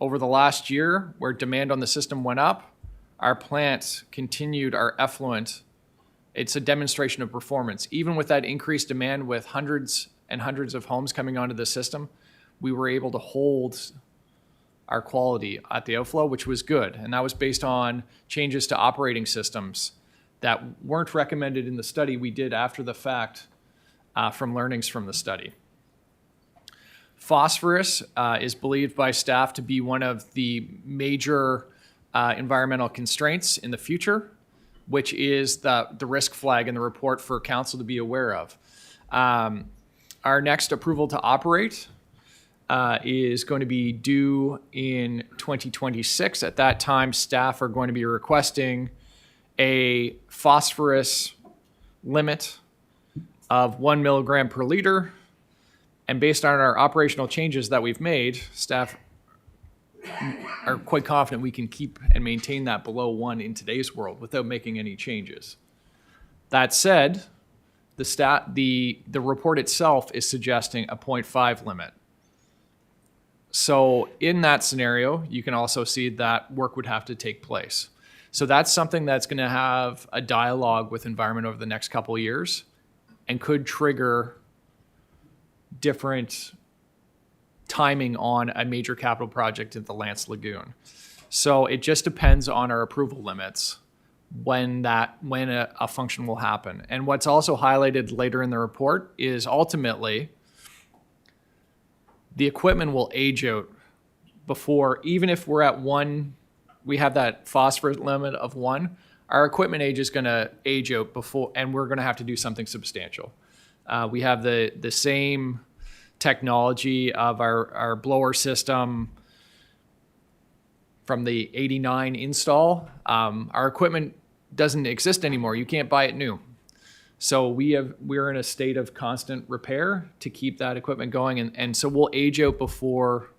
over the last year where demand on the system went up, our plant continued our effluent. It's a demonstration of performance. Even with that increased demand with hundreds and hundreds of homes coming onto the system, we were able to hold our quality at the outflow, which was good. And that was based on changes to operating systems that weren't recommended in the study we did after the fact from learnings from the study. Phosphorus is believed by staff to be one of the major environmental constraints in the future, which is the risk flag in the report for council to be aware of. Our next approval to operate is going to be due in 2026. At that time, staff are going to be requesting a phosphorus limit of 1 milligram per liter. And based on our operational changes that we've made, staff are quite confident we can keep and maintain that below 1 in today's world without making any changes. That said, the report itself is suggesting a 0.5 limit. So in that scenario, you can also see that work would have to take place. So that's something that's going to have a dialogue with environment over the next couple of years and could trigger different timing on a major capital project at the Lance Lagoon. So it just depends on our approval limits when a function will happen. And what's also highlighted later in the report is ultimately the equipment will age out before, even if we're at 1, we have that phosphorus limit of 1, our equipment age is going to age out before, and we're going to have to do something substantial. We have the same technology of our blower system from the 89 install. Our equipment doesn't exist anymore. You can't buy it new. So we're in a state of constant repair to keep that equipment going, and so we'll age out before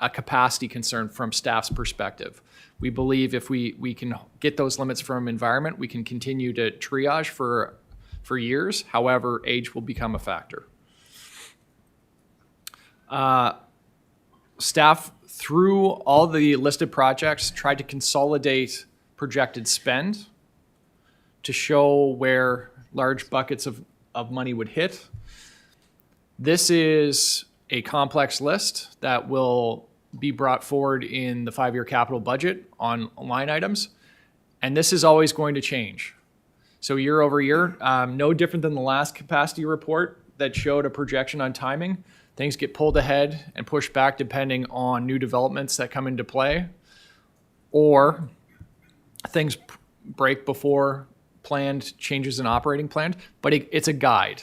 a capacity concern from staff's perspective. We believe if we can get those limits from environment, we can continue to triage for years. However, age will become a factor. Staff, through all the listed projects, tried to consolidate projected spend to show where large buckets of money would hit. This is a complex list that will be brought forward in the 5-year capital budget on line items, and this is always going to change. So year over year, no different than the last capacity report that showed a projection on timing. Things get pulled ahead and pushed back depending on new developments that come into play, or things break before planned changes in operating plan, but it's a guide.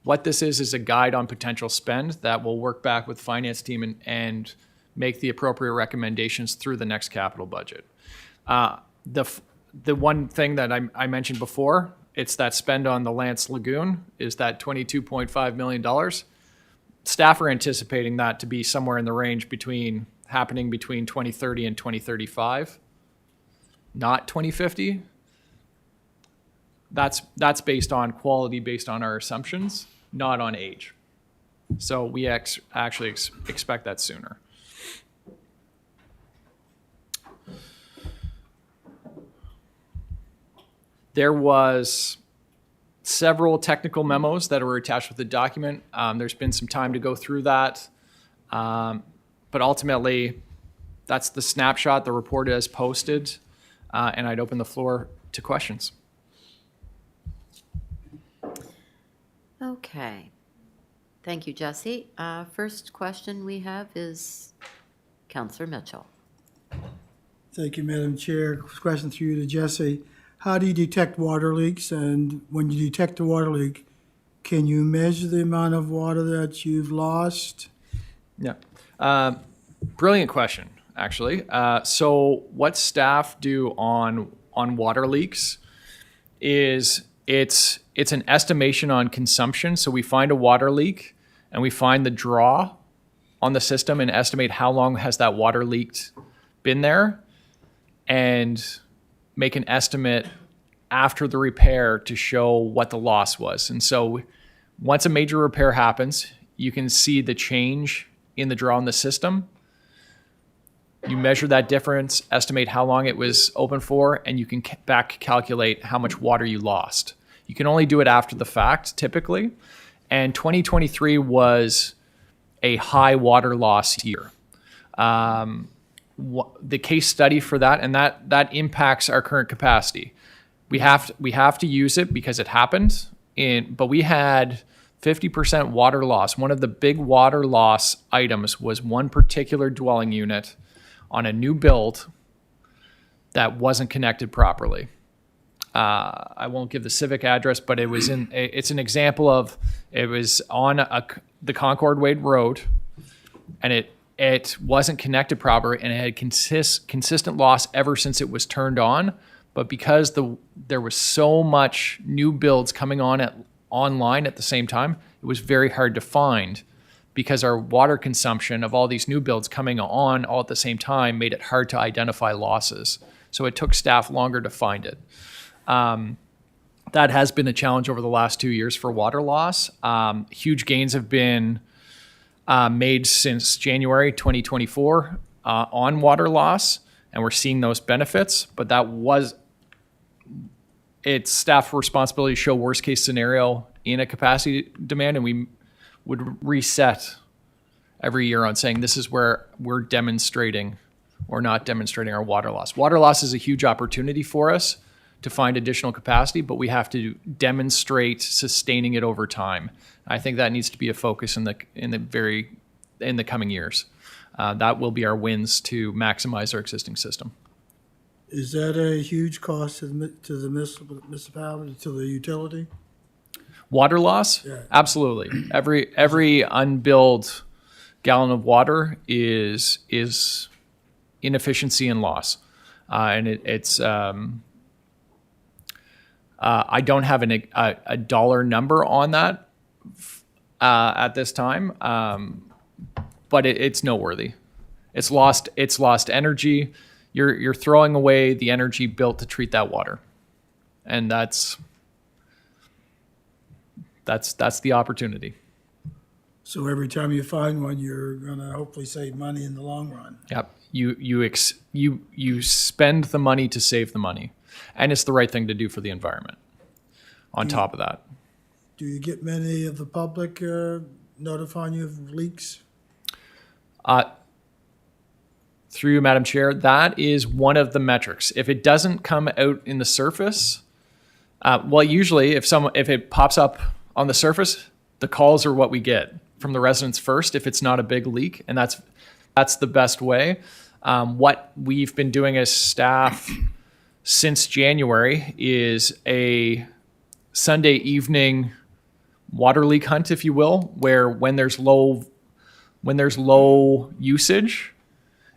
What this is a guide on potential spend that will work back with finance team and make the appropriate recommendations through the next capital budget. The one thing that I mentioned before, it's that spend on the Lance Lagoon is that $22.5 million. Staff are anticipating that to be somewhere in the range happening between 2030 and 2035. Not 2050. That's based on quality, based on our assumptions, not on age. So we actually expect that sooner. There was several technical memos that were attached with the document. There's been some time to go through that. But ultimately, that's the snapshot the report has posted. And I'd open the floor to questions. Okay. Thank you, Jesse. First question we have is Councillor Mitchell. Thank you, Madam Chair. Question through you to Jesse. How do you detect water leaks? And when you detect a water leak, can you measure the amount of water that you've lost? Yeah. Brilliant question, actually. So what staff do on water leaks is it's an estimation on consumption. So we find a water leak and we find the draw on the system and estimate how long has that water leaked been there, and make an estimate after the repair to show what the loss was. And so once a major repair happens, you can see the change in the draw in the system. You measure that difference, estimate how long it was open for, and you can back calculate how much water you lost. You can only do it after the fact, typically. And 2023 was a high water loss year. The case study for that, and that impacts our current capacity. We have to use it because it happened, but we had 50% water loss. One of the big water loss items was one particular dwelling unit on a new build that wasn't connected properly. I won't give the civic address, but it's an example of, it was on the Concord Wade Road, and it wasn't connected properly, and it had consistent loss ever since it was turned on. But because there was so much new builds coming online at the same time, it was very hard to find, because our water consumption of all these new builds coming on all at the same time made it hard to identify losses. So it took staff longer to find it. That has been a challenge over the last 2 years for water loss. Huge gains have been made since January 2024 on water loss, and we're seeing those benefits, but it's staff responsibility to show worst case scenario in a capacity demand, and we would reset every year on saying this is where we're demonstrating or not demonstrating our water loss. Water loss is a huge opportunity for us to find additional capacity, but we have to demonstrate sustaining it over time. I think that needs to be a focus in the coming years. That will be our wins to maximize our existing system. Is that a huge cost to the municipality, to the utility? Water loss? Yeah. Absolutely. Every unbilled gallon of water is inefficiency and loss. And it's I don't have a dollar number on that at this time, but it's noteworthy. It's lost energy. You're throwing away the energy built to treat that water, and that's the opportunity. So every time you find one, you're gonna hopefully save money in the long run. Yep. You spend the money to save the money, and it's the right thing to do for the environment. On top of that, Do you get many of the public notifying you of leaks? through you, Madam Chair, that is one of the metrics. If it doesn't come out in the surface, usually if it pops up on the surface, the calls are what we get from the residents first if it's not a big leak, and that's the best way. What we've been doing as staff since January is a Sunday evening water leak hunt, if you will, where when there's low usage,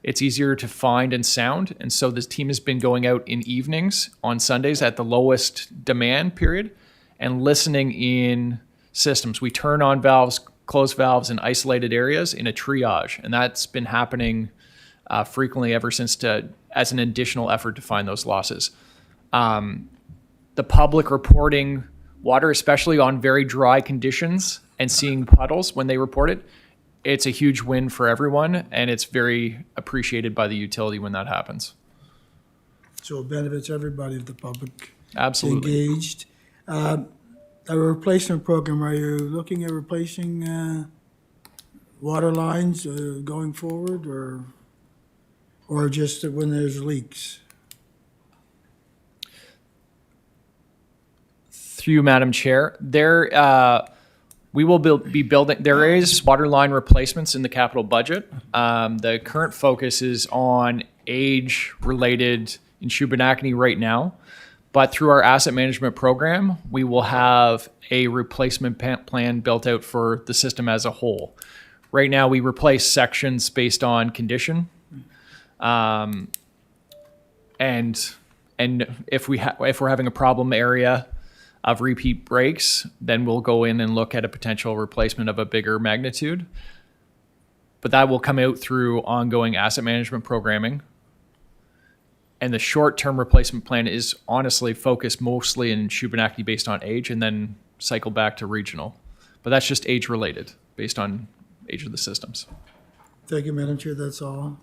it's easier to find and sound. And so this team has been going out in evenings on Sundays at the lowest demand period and listening in systems. We turn on valves, close valves in isolated areas in a triage. And that's been happening frequently ever since as an additional effort to find those losses. The public reporting water, especially on very dry conditions and seeing puddles when they report it, it's a huge win for everyone, and it's very appreciated by the utility when that happens. So it benefits everybody if the public Absolutely. engaged. A replacement program, are you looking at replacing water lines going forward, or just when there's leaks? Through you, Madam Chair, we will be building. There is water line replacements in the capital budget. The current focus is on age-related in Shubenacadie right now, but through our asset management program, we will have a replacement plan built out for the system as a whole. Right now, we replace sections based on condition, and if we're having a problem area, of repeat breaks, then we'll go in and look at a potential replacement of a bigger magnitude. But that will come out through ongoing asset management programming. And the short-term replacement plan is honestly focused mostly in Shubenacadie based on age, and then cycle back to regional. But that's just age-related, based on age of the systems. Thank you, Madam Chair, that's all.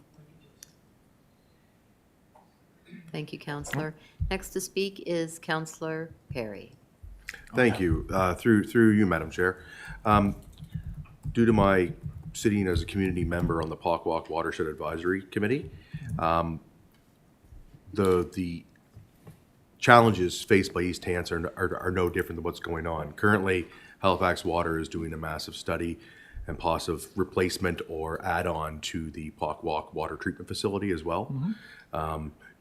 Thank you, Counselor. Next to speak is Counselor Perry. Thank you. Through you, Madam Chair. Due to my sitting as a community member on the Pockwalk Watershed Advisory Committee, the challenges faced by East Hants are no different than what's going on. Currently, Halifax Water is doing a massive study and possible replacement or add-on to the Pockwalk Water Treatment Facility as well,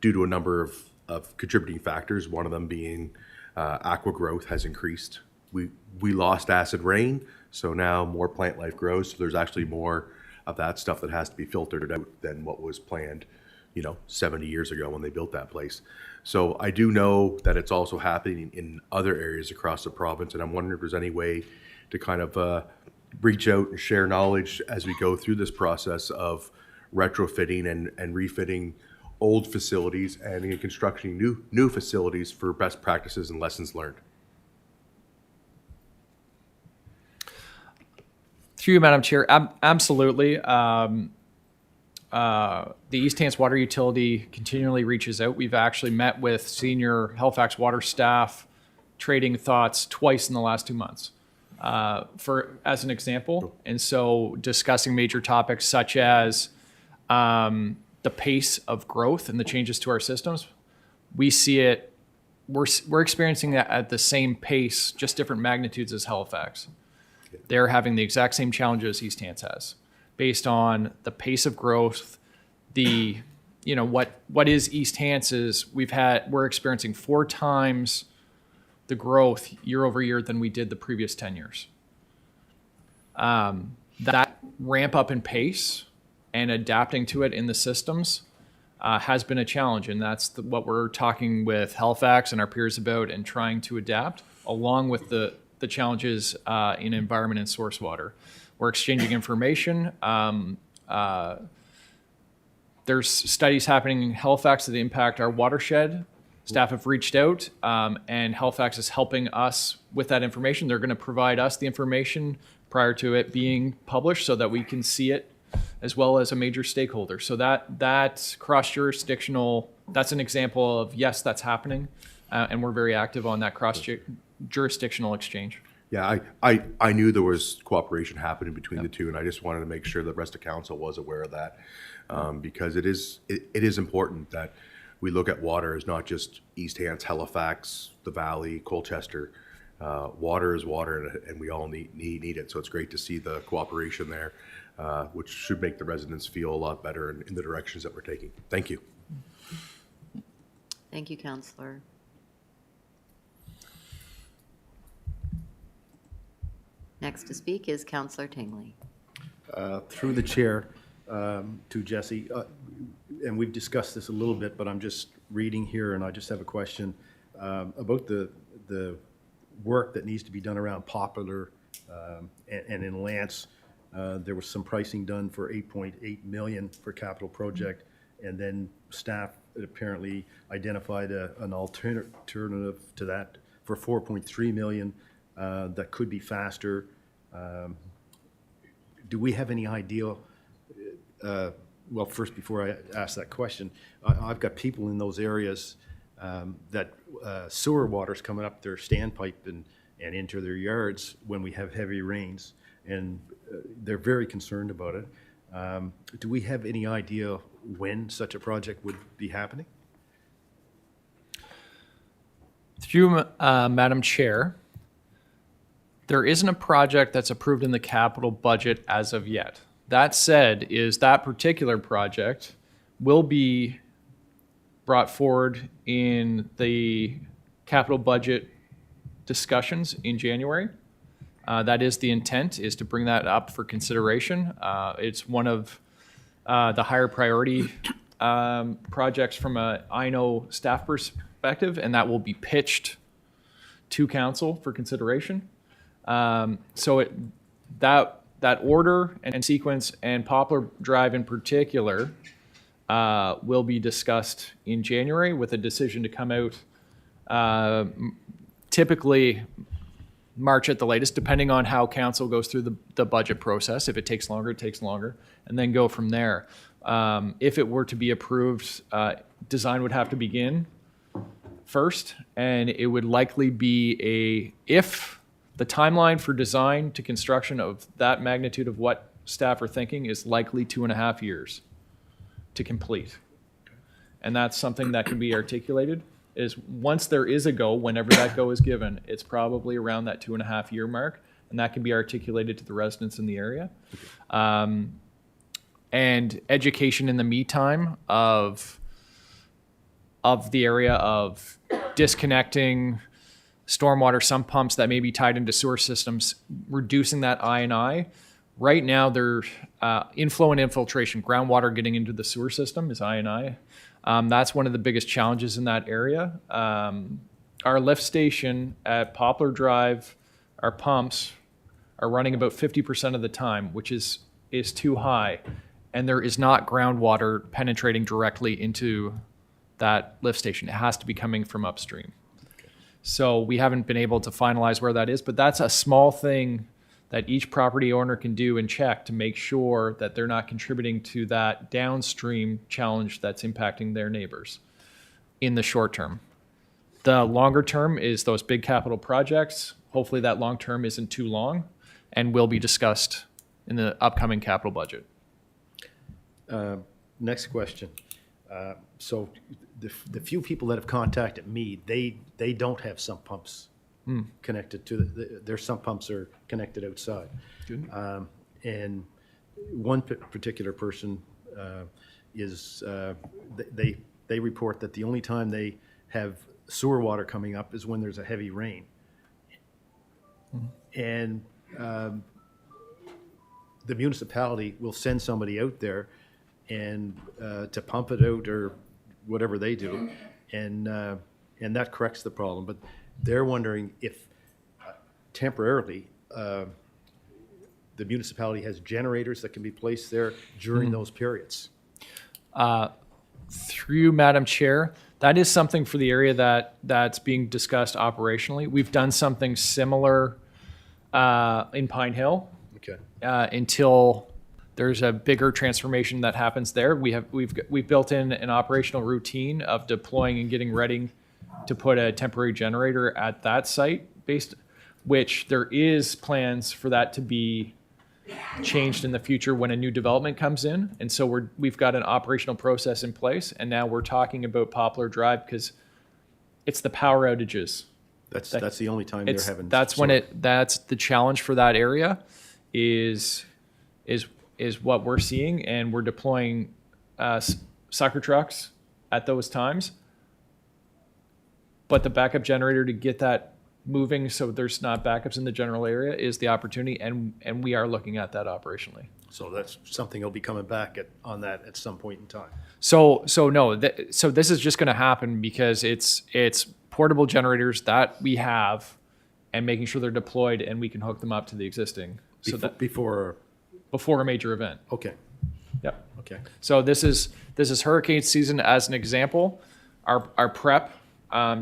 due to a number of contributing factors, one of them being aqua growth has increased. We lost acid rain, so now more plant life grows, so there's actually more of that stuff that has to be filtered out than what was planned, 70 years ago when they built that place. So I do know that it's also happening in other areas across the province, and I'm wondering if there's any way to kind of reach out and share knowledge as we go through this process of retrofitting and refitting old facilities and constructing new facilities for best practices and lessons learned. Through you, Madam Chair, absolutely. The East Hants Water Utility continually reaches out. We've actually met with senior Halifax Water staff, trading thoughts twice in the last 2 months, as an example. And so discussing major topics such as the pace of growth and the changes to our systems. We see it, we're experiencing that at the same pace, just different magnitudes as Halifax. They're having the exact same challenges East Hants has, based on the pace of growth. What is East Hants is we're experiencing 4 times the growth year over year than we did the previous 10 years. That ramp up in pace and adapting to it in the systems has been a challenge, and that's what we're talking with Halifax and our peers about, and trying to adapt along with the challenges in environment and source water. We're exchanging information. There's studies happening in Halifax that impact our watershed. Staff have reached out, and Halifax is helping us with that information. They're going to provide us the information prior to it being published so that we can see it as well as a major stakeholder. So that cross-jurisdictional, that's an example of, yes, that's happening, and we're very active on that cross-jurisdictional exchange. Yeah, I knew there was cooperation happening between the two, and I just wanted to make sure the rest of council was aware of that, because it is important that we look at water as not just East Hants, Halifax, the Valley, Colchester. Water is water, and we all need it. So it's great to see the cooperation there, which should make the residents feel a lot better in the directions that we're taking. Thank you. Thank you, Counselor. Next to speak is Counselor Tingley. Through the chair, to Jesse, and we've discussed this a little bit, but I'm just reading here, and I just have a question about the work that needs to be done around Poplar and in Lance. There was some pricing done for 8.8 million for capital project, and then staff apparently identified an alternative to that for 4.3 million that could be faster. Do we have any idea? Well, first, before I ask that question, I've got people in those areas that sewer water's coming up their standpipe and into their yards when we have heavy rains, and they're very concerned about it. Do we have any idea when such a project would be happening? Through Madam Chair, there isn't a project that's approved in the capital budget as of yet. That said, is that particular project will be brought forward in the capital budget discussions in January. That is the intent, is to bring that up for consideration. It's one of the higher priority projects from a INO staff perspective, and that will be pitched to council for consideration. So that order and sequence and Poplar Drive in particular will be discussed in January with a decision to come out typically March at the latest, depending on how council goes through the budget process. If it takes longer, it takes longer, and then go from there. If it were to be approved, design would have to begin first, and it would likely be if the timeline for design to construction of that magnitude of what staff are thinking is likely 2.5 years to complete. And that's something that can be articulated, is once there is a go, whenever that go is given, it's probably around that 2.5 year mark, and that can be articulated to the residents in the area. And education in the meantime of the area of disconnecting stormwater sump pumps that may be tied into sewer systems, reducing that I&I. Right now, their inflow and infiltration, groundwater getting into the sewer system is I&I. That's one of the biggest challenges in that area. Our lift station at Poplar Drive, our pumps are running about 50% of the time, which is too high. And there is not groundwater penetrating directly into that lift station. It has to be coming from upstream. So we haven't been able to finalize where that is, but that's a small thing that each property owner can do and check to make sure that they're not contributing to that downstream challenge that's impacting their neighbors in the short term. The longer term is those big capital projects. Hopefully that long term isn't too long and will be discussed in the upcoming capital budget. Next question. So the few people that have contacted me, they don't have sump pumps connected to their sump pumps are connected outside. Good. And one particular person is they report that the only time they have sewer water coming up is when there's a heavy rain. And the municipality will send somebody out there and to pump it out or whatever they do, and that corrects the problem. But they're wondering if temporarily the municipality has generators that can be placed there during those periods. Through you, Madam Chair, that is something for the area that's being discussed operationally. We've done something similar in Pine Hill. Okay. Until there's a bigger transformation that happens there. We've built in an operational routine of deploying and getting ready to put a temporary generator at that site, which there is plans for that to be changed in the future when a new development comes in. And so we've got an operational process in place, and now we're talking about Poplar Drive because it's the power outages. That's the only time they're having. That's the challenge for that area is what we're seeing, and we're deploying sucker trucks at those times. But the backup generator to get that moving so there's not backups in the general area is the opportunity, and we are looking at that operationally. So that's something will be coming back on that at some point in time. So this is just going to happen because it's portable generators that we have, and making sure they're deployed and we can hook them up to the existing. So that Before a major event. Okay. Yep. Okay. So this is hurricane season as an example. Our prep,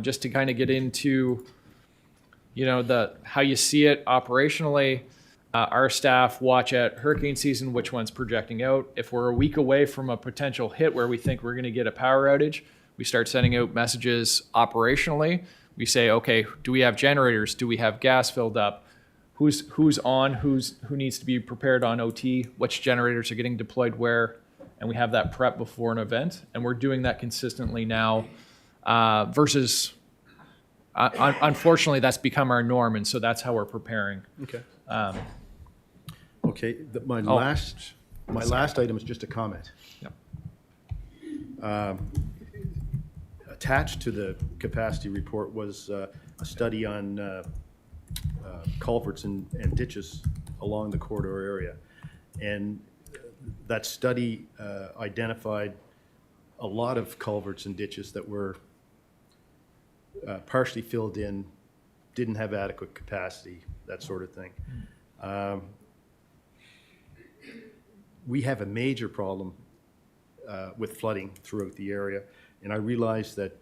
just to kind of get into, how you see it operationally. Our staff watch at hurricane season, which one's projecting out. If we're a week away from a potential hit where we think we're going to get a power outage, we start sending out messages operationally. We say, okay, do we have generators? Do we have gas filled up? Who's on? Who needs to be prepared on OT? Which generators are getting deployed where? And we have that prep before an event, and we're doing that consistently now. Versus, unfortunately, that's become our norm, and so that's how we're preparing. Okay. Okay. My last item is just a comment. Yep. Attached to the capacity report was a study on culverts and ditches along the corridor area. And that study identified a lot of culverts and ditches that were partially filled in didn't have adequate capacity, that sort of thing. We have a major problem with flooding throughout the area, and I realize that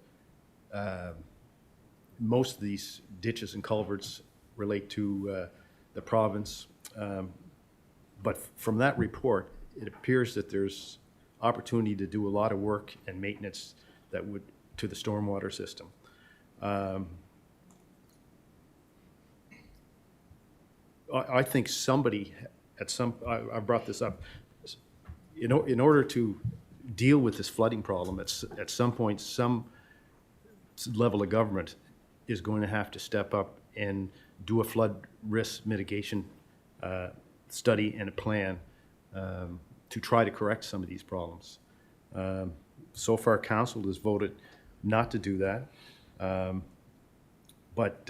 most of these ditches and culverts relate to the province. But from that report, it appears that there's opportunity to do a lot of work and maintenance that would, to the stormwater system. I think somebody at I brought this up, in order to deal with this flooding problem, at some point, some level of government is going to have to step up and do a flood risk mitigation study and a plan to try to correct some of these problems. So far, council has voted not to do that, but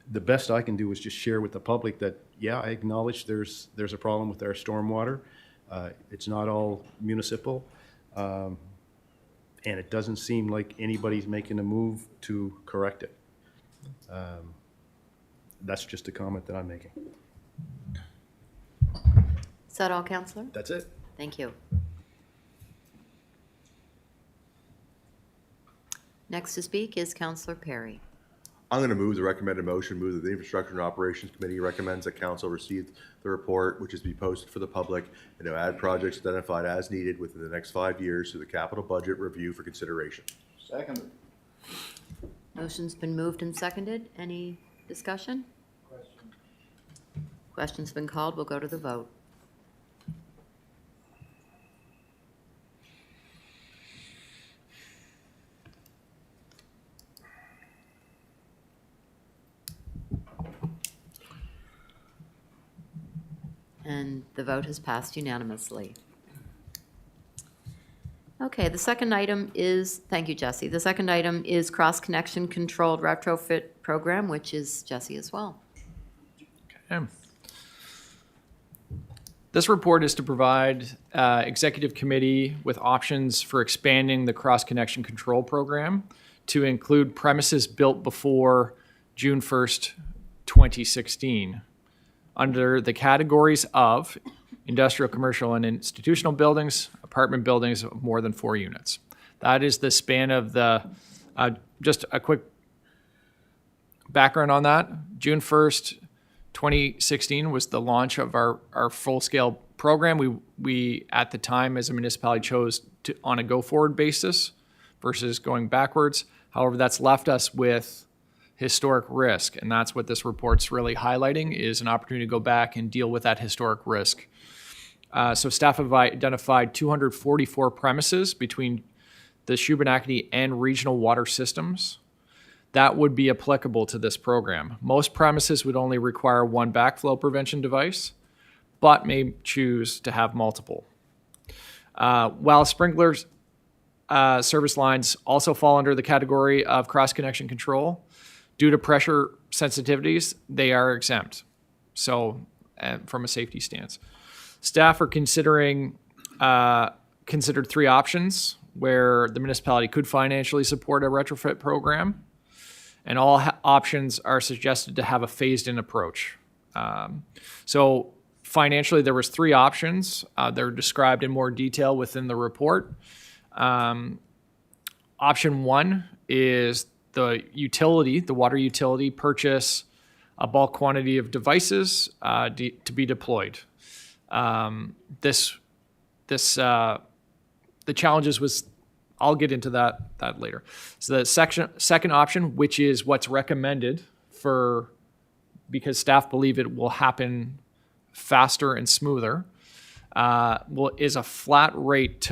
the best I can do is just share with the public that, yeah, I acknowledge there's a problem with our stormwater. It's not all municipal, and it doesn't seem like anybody's making a move to correct it. That's just a comment that I'm making. Is that all, Councillor? That's it. Thank you. Next to speak is Councillor Perry. I'm going to move the recommended motion, move that the Infrastructure and Operations Committee recommends that council receive the report, which is to be posted for the public, and to add projects identified as needed within the next 5 years to the capital budget review for consideration. Second. Motion's been moved and seconded. Any discussion? Question's been called. We'll go to the vote. And the vote has passed unanimously. Okay, the second item is, thank you, Jesse. The second item is cross-connection controlled retrofit program, which is Jesse as well. Okay. This report is to provide executive committee with options for expanding the cross-connection control program to include premises built before June 1st, 2016. Under the categories of industrial, commercial, and institutional buildings, apartment buildings of more than 4 units. That is the span of the, just a quick background on that. June 1st, 2016 was the launch of our full-scale program. We, at the time, as a municipality, chose to on a go-forward basis versus going backwards. However, that's left us with historic risk, and that's what this report's really highlighting, is an opportunity to go back and deal with that historic risk. So staff have identified 244 premises between the Shubenacadie and regional water systems that would be applicable to this program. Most premises would only require one backflow prevention device, but may choose to have multiple. While sprinklers service lines also fall under the category of cross-connection control, due to pressure sensitivities, they are exempt. So, from a safety stance, staff are considered 3 options where the municipality could financially support a retrofit program, and all options are suggested to have a phased-in approach. So, financially, there was 3 options. They're described in more detail within the report. Option 1 is the water utility purchase a bulk quantity of devices to be deployed. The challenges was, I'll get into that later. So the second option, which is what's recommended because staff believe it will happen faster and smoother, is a flat rate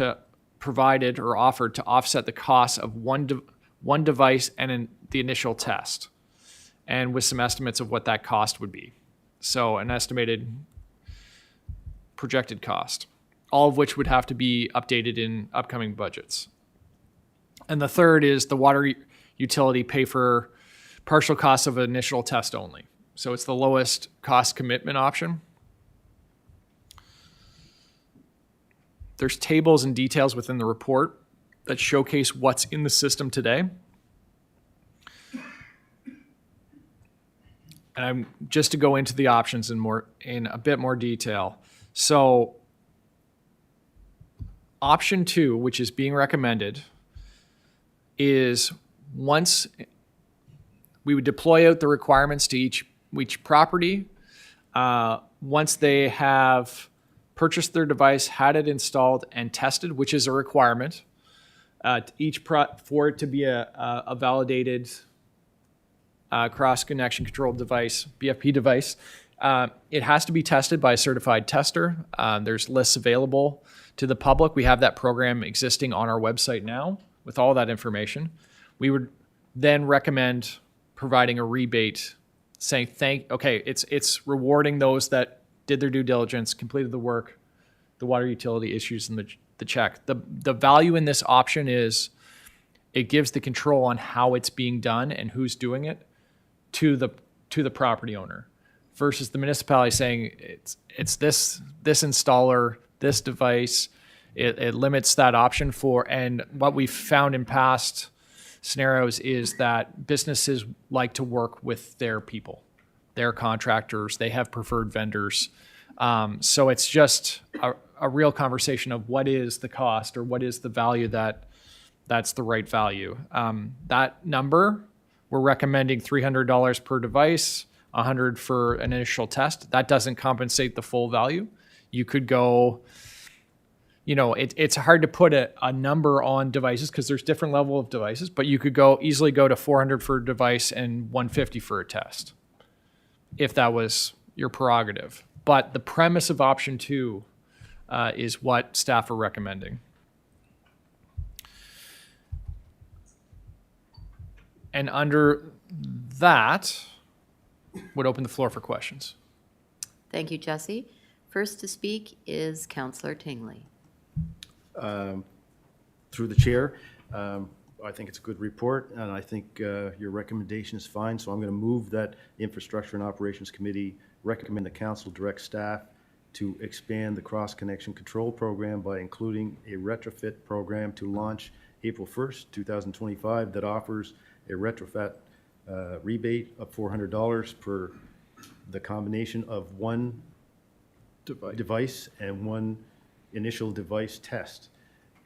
provided or offered to offset the cost of one device and the initial test, and with some estimates of what that cost would be. So an estimated projected cost, all of which would have to be updated in upcoming budgets. And the third is the water utility pay for partial costs of initial test only. So it's the lowest cost commitment option. There's tables and details within the report that showcase what's in the system today. and I'm just to go into the options in a bit more detail. So option 2, which is being recommended, is once we would deploy out the requirements to each property, once they have purchased their device, had it installed and tested, which is a requirement, for it to be a validated cross-connection controlled device, BFP device. It has to be tested by a certified tester. There's lists available to the public. We have that program existing on our website now with all that information. We would then recommend providing a rebate saying it's rewarding those that did their due diligence, completed the work, the water utility issues and the check. The value in this option is it gives the control on how it's being done and who's doing it to the property owner, versus the municipality saying it's this installer, this device. It limits that option and what we've found in past scenarios is that businesses like to work with their people, their contractors. They have preferred vendors. So it's just a real conversation of what is the cost or what is the value that's the right value. That number, we're recommending $300 per device, $100 for an initial test. That doesn't compensate the full value. You could go, it's hard to put a number on devices because there's different level of devices, but you could easily go to $400 for a device and $150 for a test, if that was your prerogative. But the premise of option 2 is what staff are recommending. And under that, would open the floor for questions. Thank you, Jesse. First to speak is Councillor Tingley. Through the chair, I think it's a good report, and I think your recommendation is fine, so I'm going to move that the Infrastructure and Operations Committee recommend the council direct staff to expand the cross-connection control program by including a retrofit program to launch April 1st, 2025 that offers a retrofit rebate of $400 per the combination of one device and one initial device test,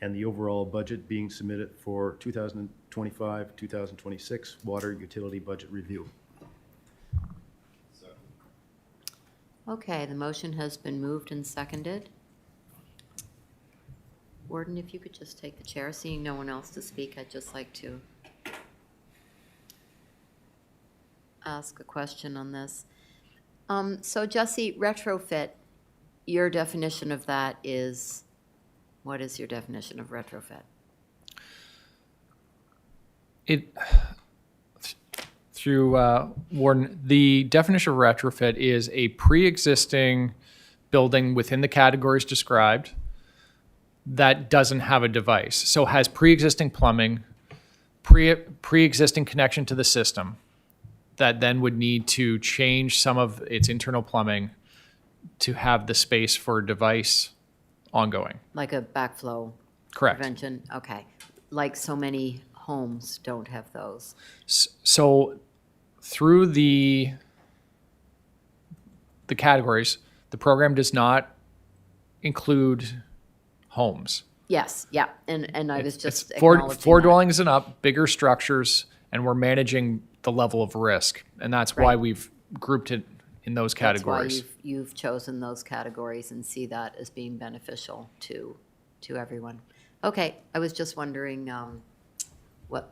and the overall budget being submitted for 2025-2026 water utility budget review. Okay, the motion has been moved and seconded. Warden, if you could just take the chair. Seeing no one else to speak, I'd just like to ask a question on this. So Jesse, retrofit, your definition of that is, what is your definition of retrofit? Through Warden, the definition of retrofit is a pre-existing building within the categories described that doesn't have a device. So has pre-existing plumbing, pre-existing connection to the system that then would need to change some of its internal plumbing to have the space for a device ongoing. Like a backflow Correct. prevention? Okay. Like so many homes don't have those. So through the categories, the program does not include homes. Yes, yeah, and I was just It's four acknowledging that. dwellings and up, bigger structures, and we're managing the level of risk. And that's why Right. we've grouped it in those categories. That's why you've chosen those categories and see that as being beneficial to everyone. Okay, I was just wondering I was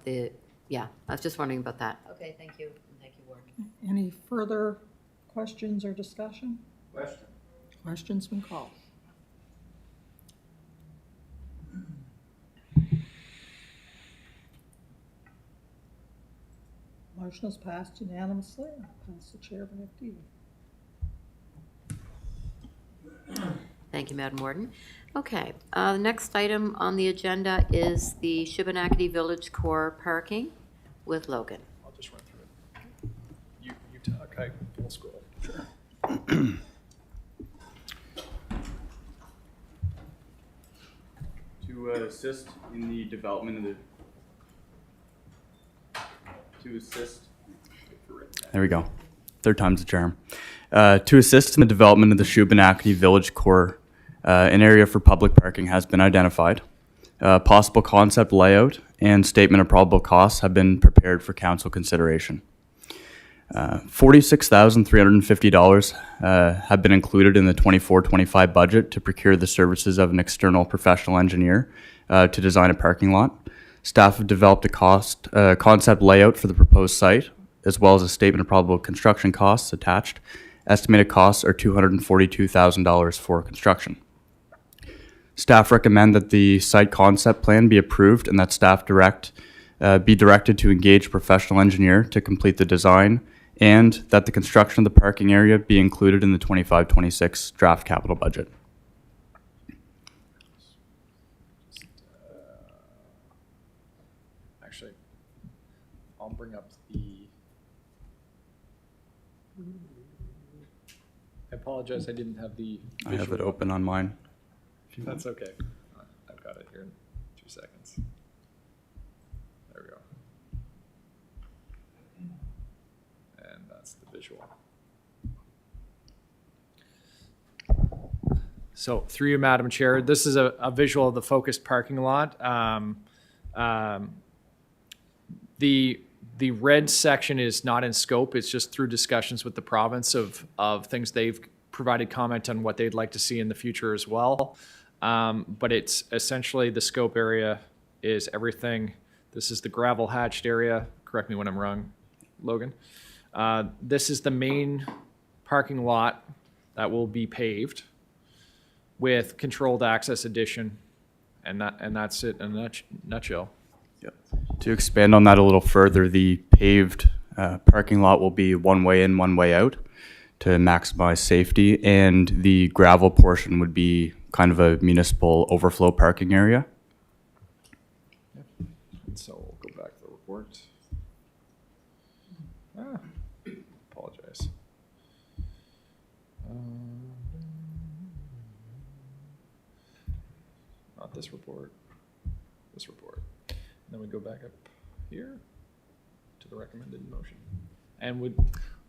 just wondering about that. Okay, thank you. Thank you, Warden. Any further questions or discussion? Question's been called. Motion is passed unanimously. I'll pass the chair back to you. Thank you, Madam Warden. Okay, the next item on the agenda is the Shubenacadie Village Core parking with Logan. I'll just run through it. You talk, we'll scroll. To assist in the development of there we go. Third time's the charm. To assist in the development of the Shubenacadie Village Core, an area for public parking has been identified. Possible concept layout and statement of probable costs have been prepared for council consideration. $46,350 have been included in the 24-25 budget to procure the services of an external professional engineer to design a parking lot. Staff have developed a concept layout for the proposed site, as well as a statement of probable construction costs attached. Estimated costs are $242,000 for construction. Staff recommend that the site concept plan be approved and that staff be directed to engage a professional engineer to complete the design, and that the construction of the parking area be included in the 25-26 draft capital budget. Actually, I'll bring up the. I apologize, I didn't have the. I have it visual. open on mine. That's okay. I've got it here in 2 seconds. There we go. And that's the visual. So through you, Madam Chair, this is a visual of the focused parking lot. The red section is not in scope. It's just through discussions with the province of things they've provided comment on what they'd like to see in the future as well. But it's essentially the scope area is everything. This is the gravel hatched area. Correct me when I'm wrong, Logan. This is the main parking lot that will be paved with controlled access addition, and that's it in a nutshell. To expand on that a little further, the paved parking lot will be one way in, one way out to maximize safety, and the gravel portion would be kind of a municipal overflow parking area. And so we'll go back to the report. Apologize. Not this report. This report. And then we go back up here to the recommended motion. And would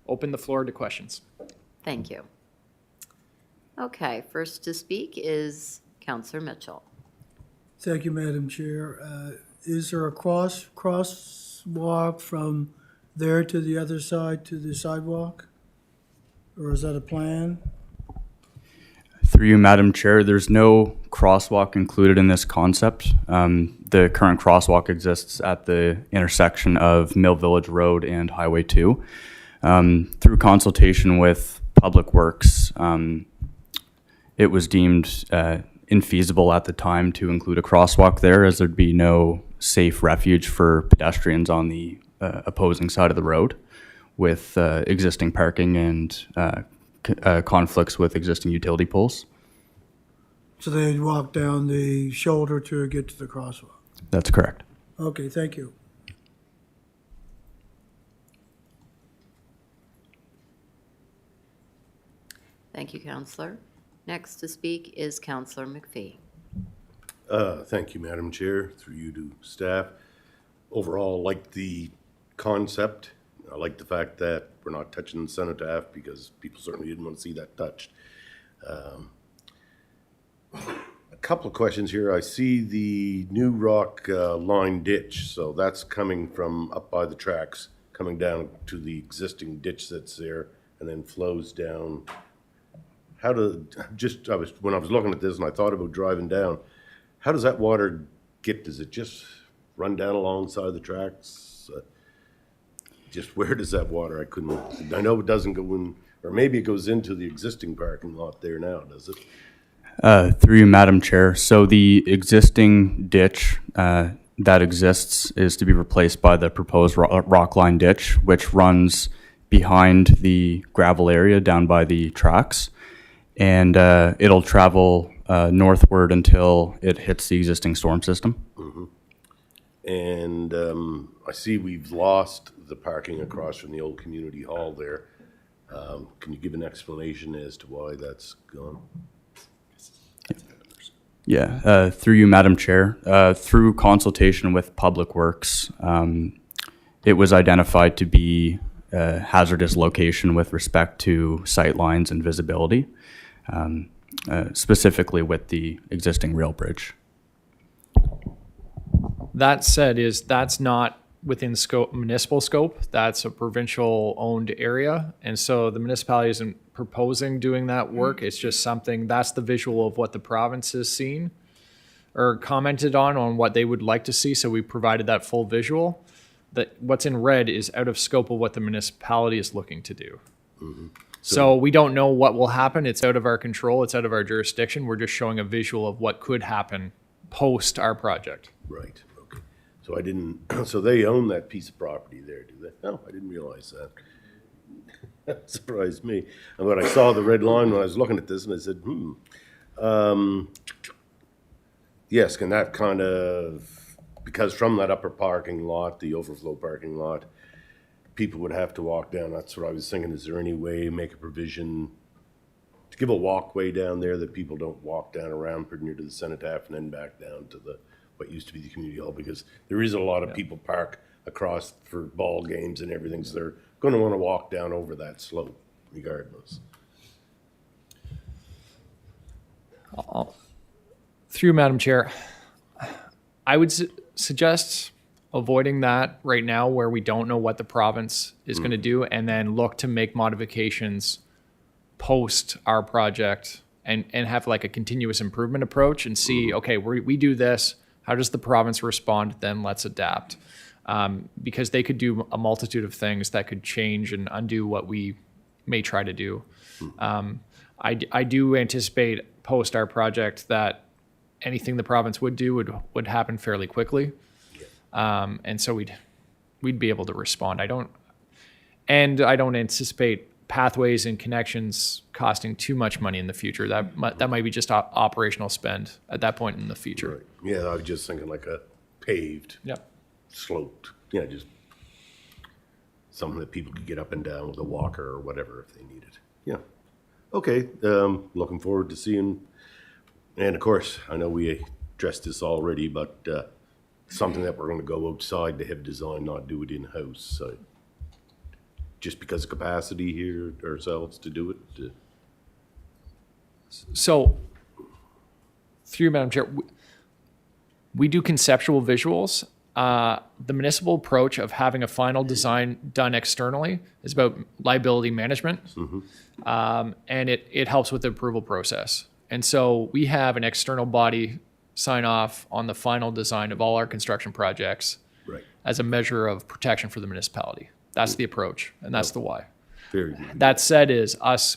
open the floor to questions. Thank you. Okay, first to speak is Counselor Mitchell. Thank you, Madam Chair. Is there a crosswalk from there to the other side to the sidewalk? Or is that a plan? Through you, Madam Chair, there's no crosswalk included in this concept. The current crosswalk exists at the intersection of Mill Village Road and Highway 2. Through consultation with Public Works, it was deemed infeasible at the time to include a crosswalk there, as there'd be no safe refuge for pedestrians on the opposing side of the road with existing parking and conflicts with existing utility poles. So they'd walk down the shoulder to get to the crosswalk? That's correct. Okay, thank you. Thank you, Counselor. Next to speak is Counselor McPhee. Thank you, Madam Chair, through you to staff. Overall, like the concept. I like the fact that we're not touching the cenotaph because people certainly didn't want to see that touched. A couple of questions here. I see the new rock line ditch, so that's coming from up by the tracks, coming down to the existing ditch that's there, and then flows down. When I was looking at this and I thought about driving down, how does that water get? Does it just run down alongside the tracks? Just where does that water? I know it doesn't go in, or maybe it goes into the existing parking lot there now, does it? Through you, Madam Chair. So the existing ditch that exists is to be replaced by the proposed rock line ditch, which runs behind the gravel area down by the tracks. And it'll travel northward until it hits the existing storm system. Mm-hmm. And I see we've lost the parking across from the old community hall there. Can you give an explanation as to why that's gone? Yeah, through you, Madam Chair. Through consultation with Public Works, it was identified to be hazardous location with respect to sight lines and visibility, specifically with the existing rail bridge. That said, that's not within scope, municipal scope. That's a provincial owned area. And so the municipality isn't proposing doing that work. It's just something, that's the visual of what the province has seen or commented on what they would like to see. So we provided that full visual. That what's in red is out of scope of what the municipality is looking to do. So we don't know what will happen. It's out of our control. It's out of our jurisdiction. We're just showing a visual of what could happen post our project. Right, okay. So I didn't, so they own that piece of property there, do they? No, I didn't realize that. That surprised me. And when I saw the red line when I was looking at this, and I said, yes, can that kind of, because from that upper parking lot, the overflow parking lot, people would have to walk down. That's what I was thinking. Is there any way, make a provision to give a walkway down there that people don't walk down around pretty near to the cenotaph and then back down to the what used to be the community hall? Because there is a lot of people park across for ball games and everything, so they're going to want to walk down over that slope regardless. Through Madam Chair, I would suggest avoiding that right now where we don't know what the province is going to do, and then look to make modifications post our project and have like a continuous improvement approach and see, okay, we do this. How does the province respond? Then let's adapt. Because they could do a multitude of things that could change and undo what we may try to do. I do anticipate post our project that anything the province would do would happen fairly quickly. And so we'd be able to respond. I don't anticipate pathways and connections costing too much money in the future. That might be just operational spend at that point in the future. Right. Yeah, I was just thinking like a paved, sloped, just something that people could get up and down with a walker or whatever if they needed. Yeah. Okay. Looking forward to seeing. And of course, I know we addressed this already, but something that we're going to go outside to have design, not do it in-house. So just because of capacity here ourselves to do it. So, through you, Madam Chair, we do conceptual visuals. The municipal approach of having a final design done externally is about liability management, and it helps with the approval process. And so we have an external body sign off on the final design of all our construction projects as a measure of protection for the municipality. That's the approach, and that's the why. Very good. That said, is us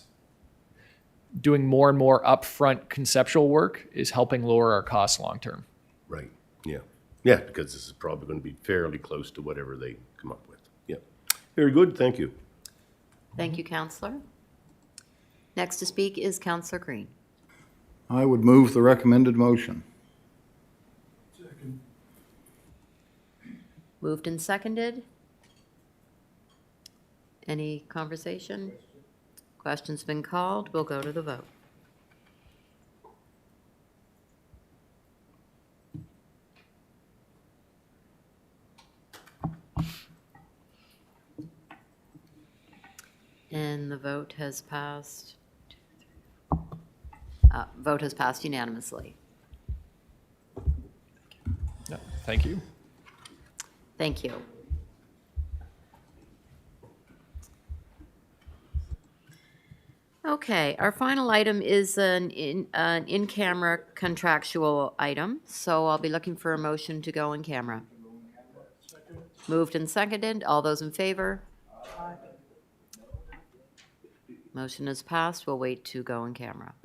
doing more and more upfront conceptual work is helping lower our costs long term. Right. Yeah. Yeah, because this is probably going to be fairly close to whatever they come up with. Yeah. Very good. Thank you. Thank you, Councillor. Next to speak is Councillor Green. I would move the recommended motion. Moved and seconded. Any conversation? Question's been called. We'll go to the vote. And the vote has passed. Vote has passed unanimously. Yeah, thank you. Thank you. Okay, our final item is an in-camera contractual item, so I'll be looking for a motion to go in camera. Moved and seconded. All those in favor? Motion is passed. We'll wait to go in camera.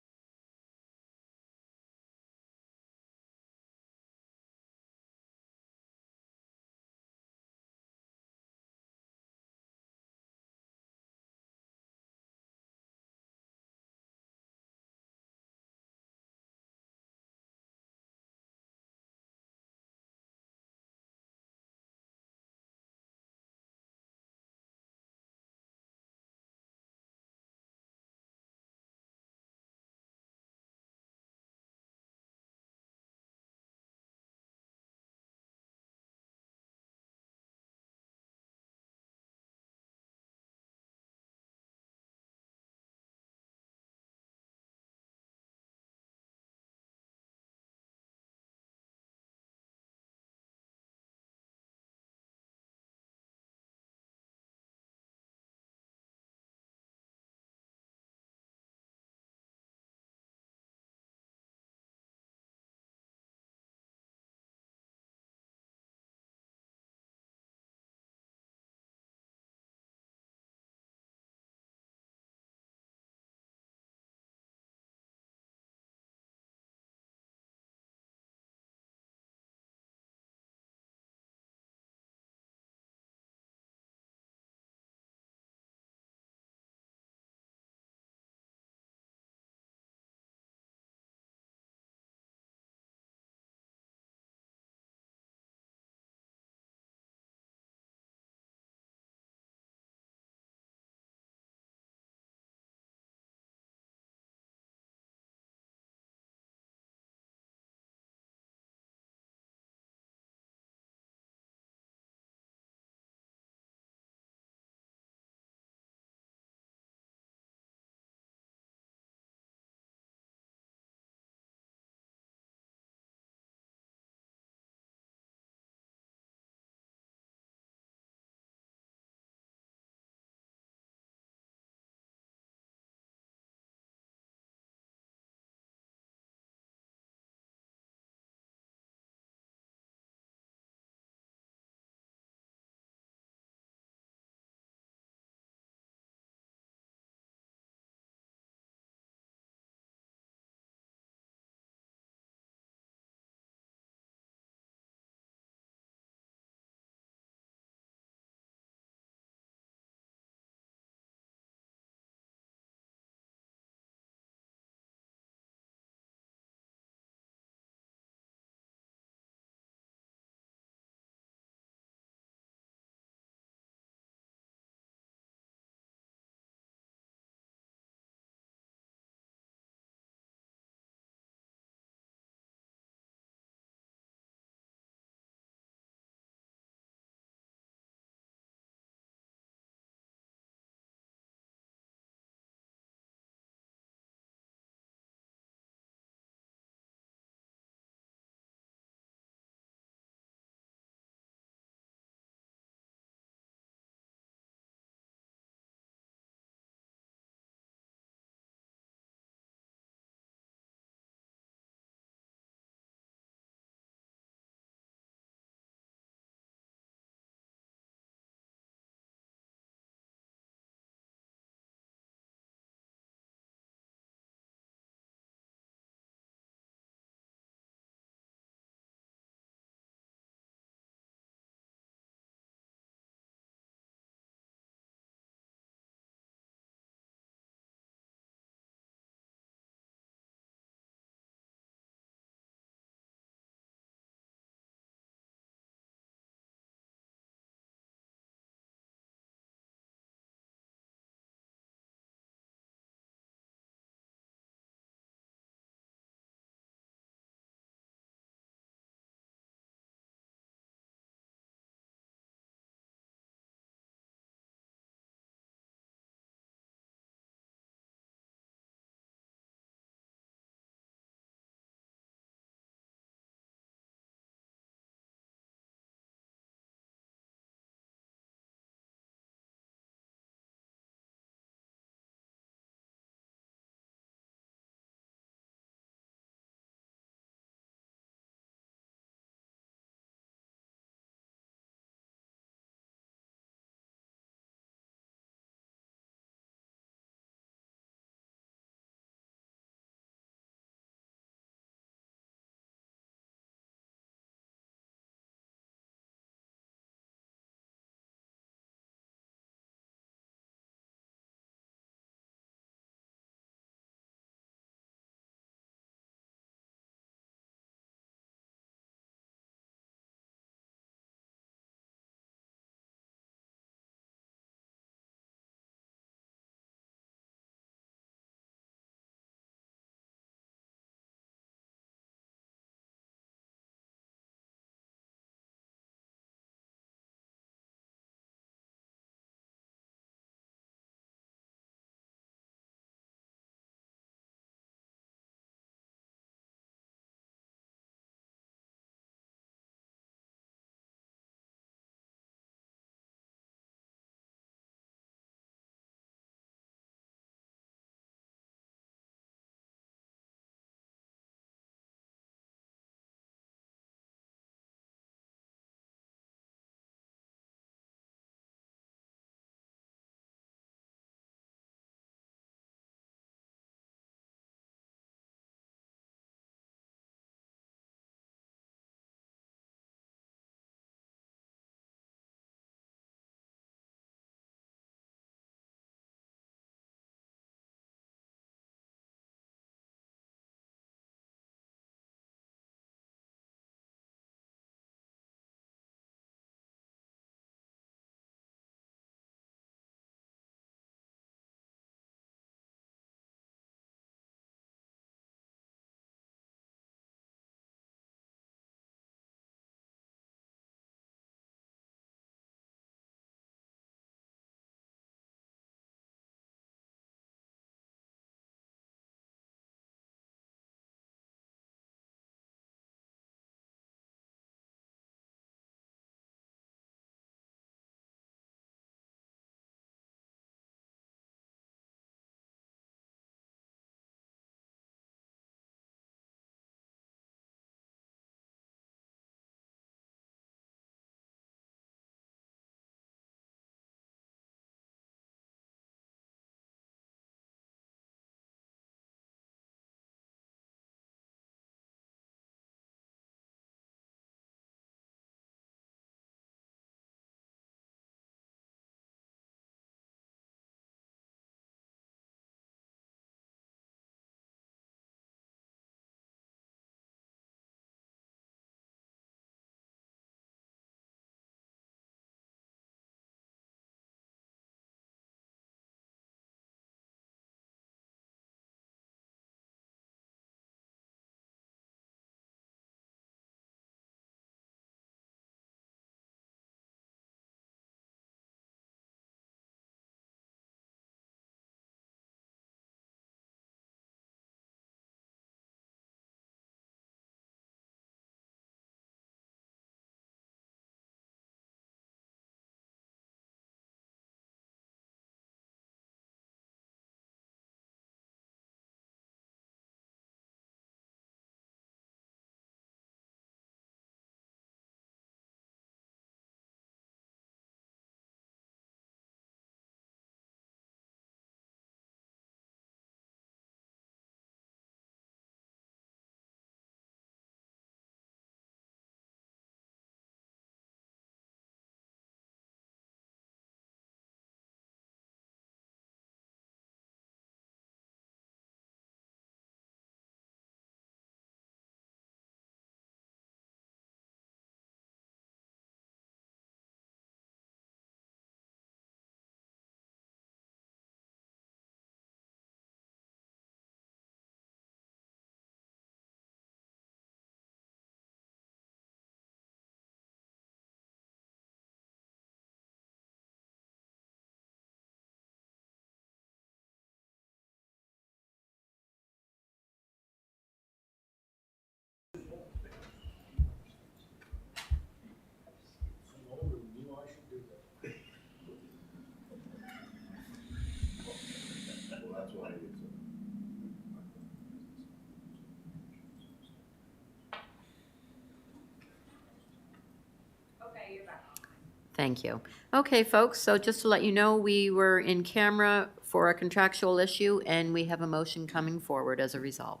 Thank you. Okay, folks, so just to let you know, we were in camera for a contractual issue, and we have a motion coming forward as a result.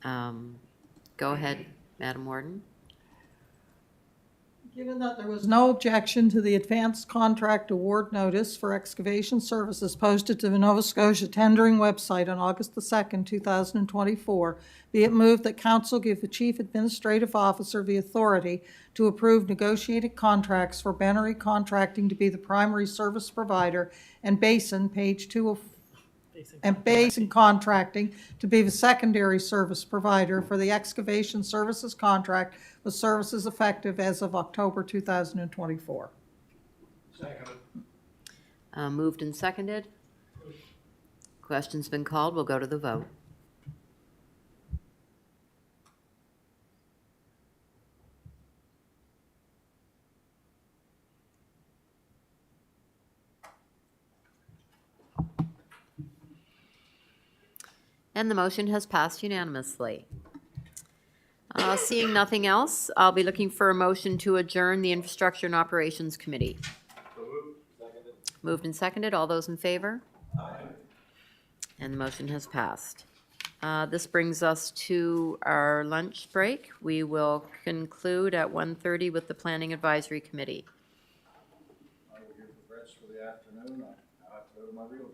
Go ahead, Madam Warden. Given that there was no objection to the advanced contract award notice for excavation services posted to the Nova Scotia tendering website on August the 2nd, 2024, be it moved that council give the chief administrative officer the authority to approve negotiated contracts for Bennery Contracting to be the primary service provider and Basin, page 204, and Basin Contracting to be the secondary service provider for the excavation services contract with services effective as of October 2024. Moved and seconded. Question's been called. We'll go to the vote. And the motion has passed unanimously. Seeing nothing else, I'll be looking for a motion to adjourn the Infrastructure and Operations Committee. Moved and seconded. All those in favor? Aye. And the motion has passed. This brings us to our lunch break. We will conclude at 1:30 with the Planning Advisory Committee. I will give the rest for the afternoon. I have to go to my real job.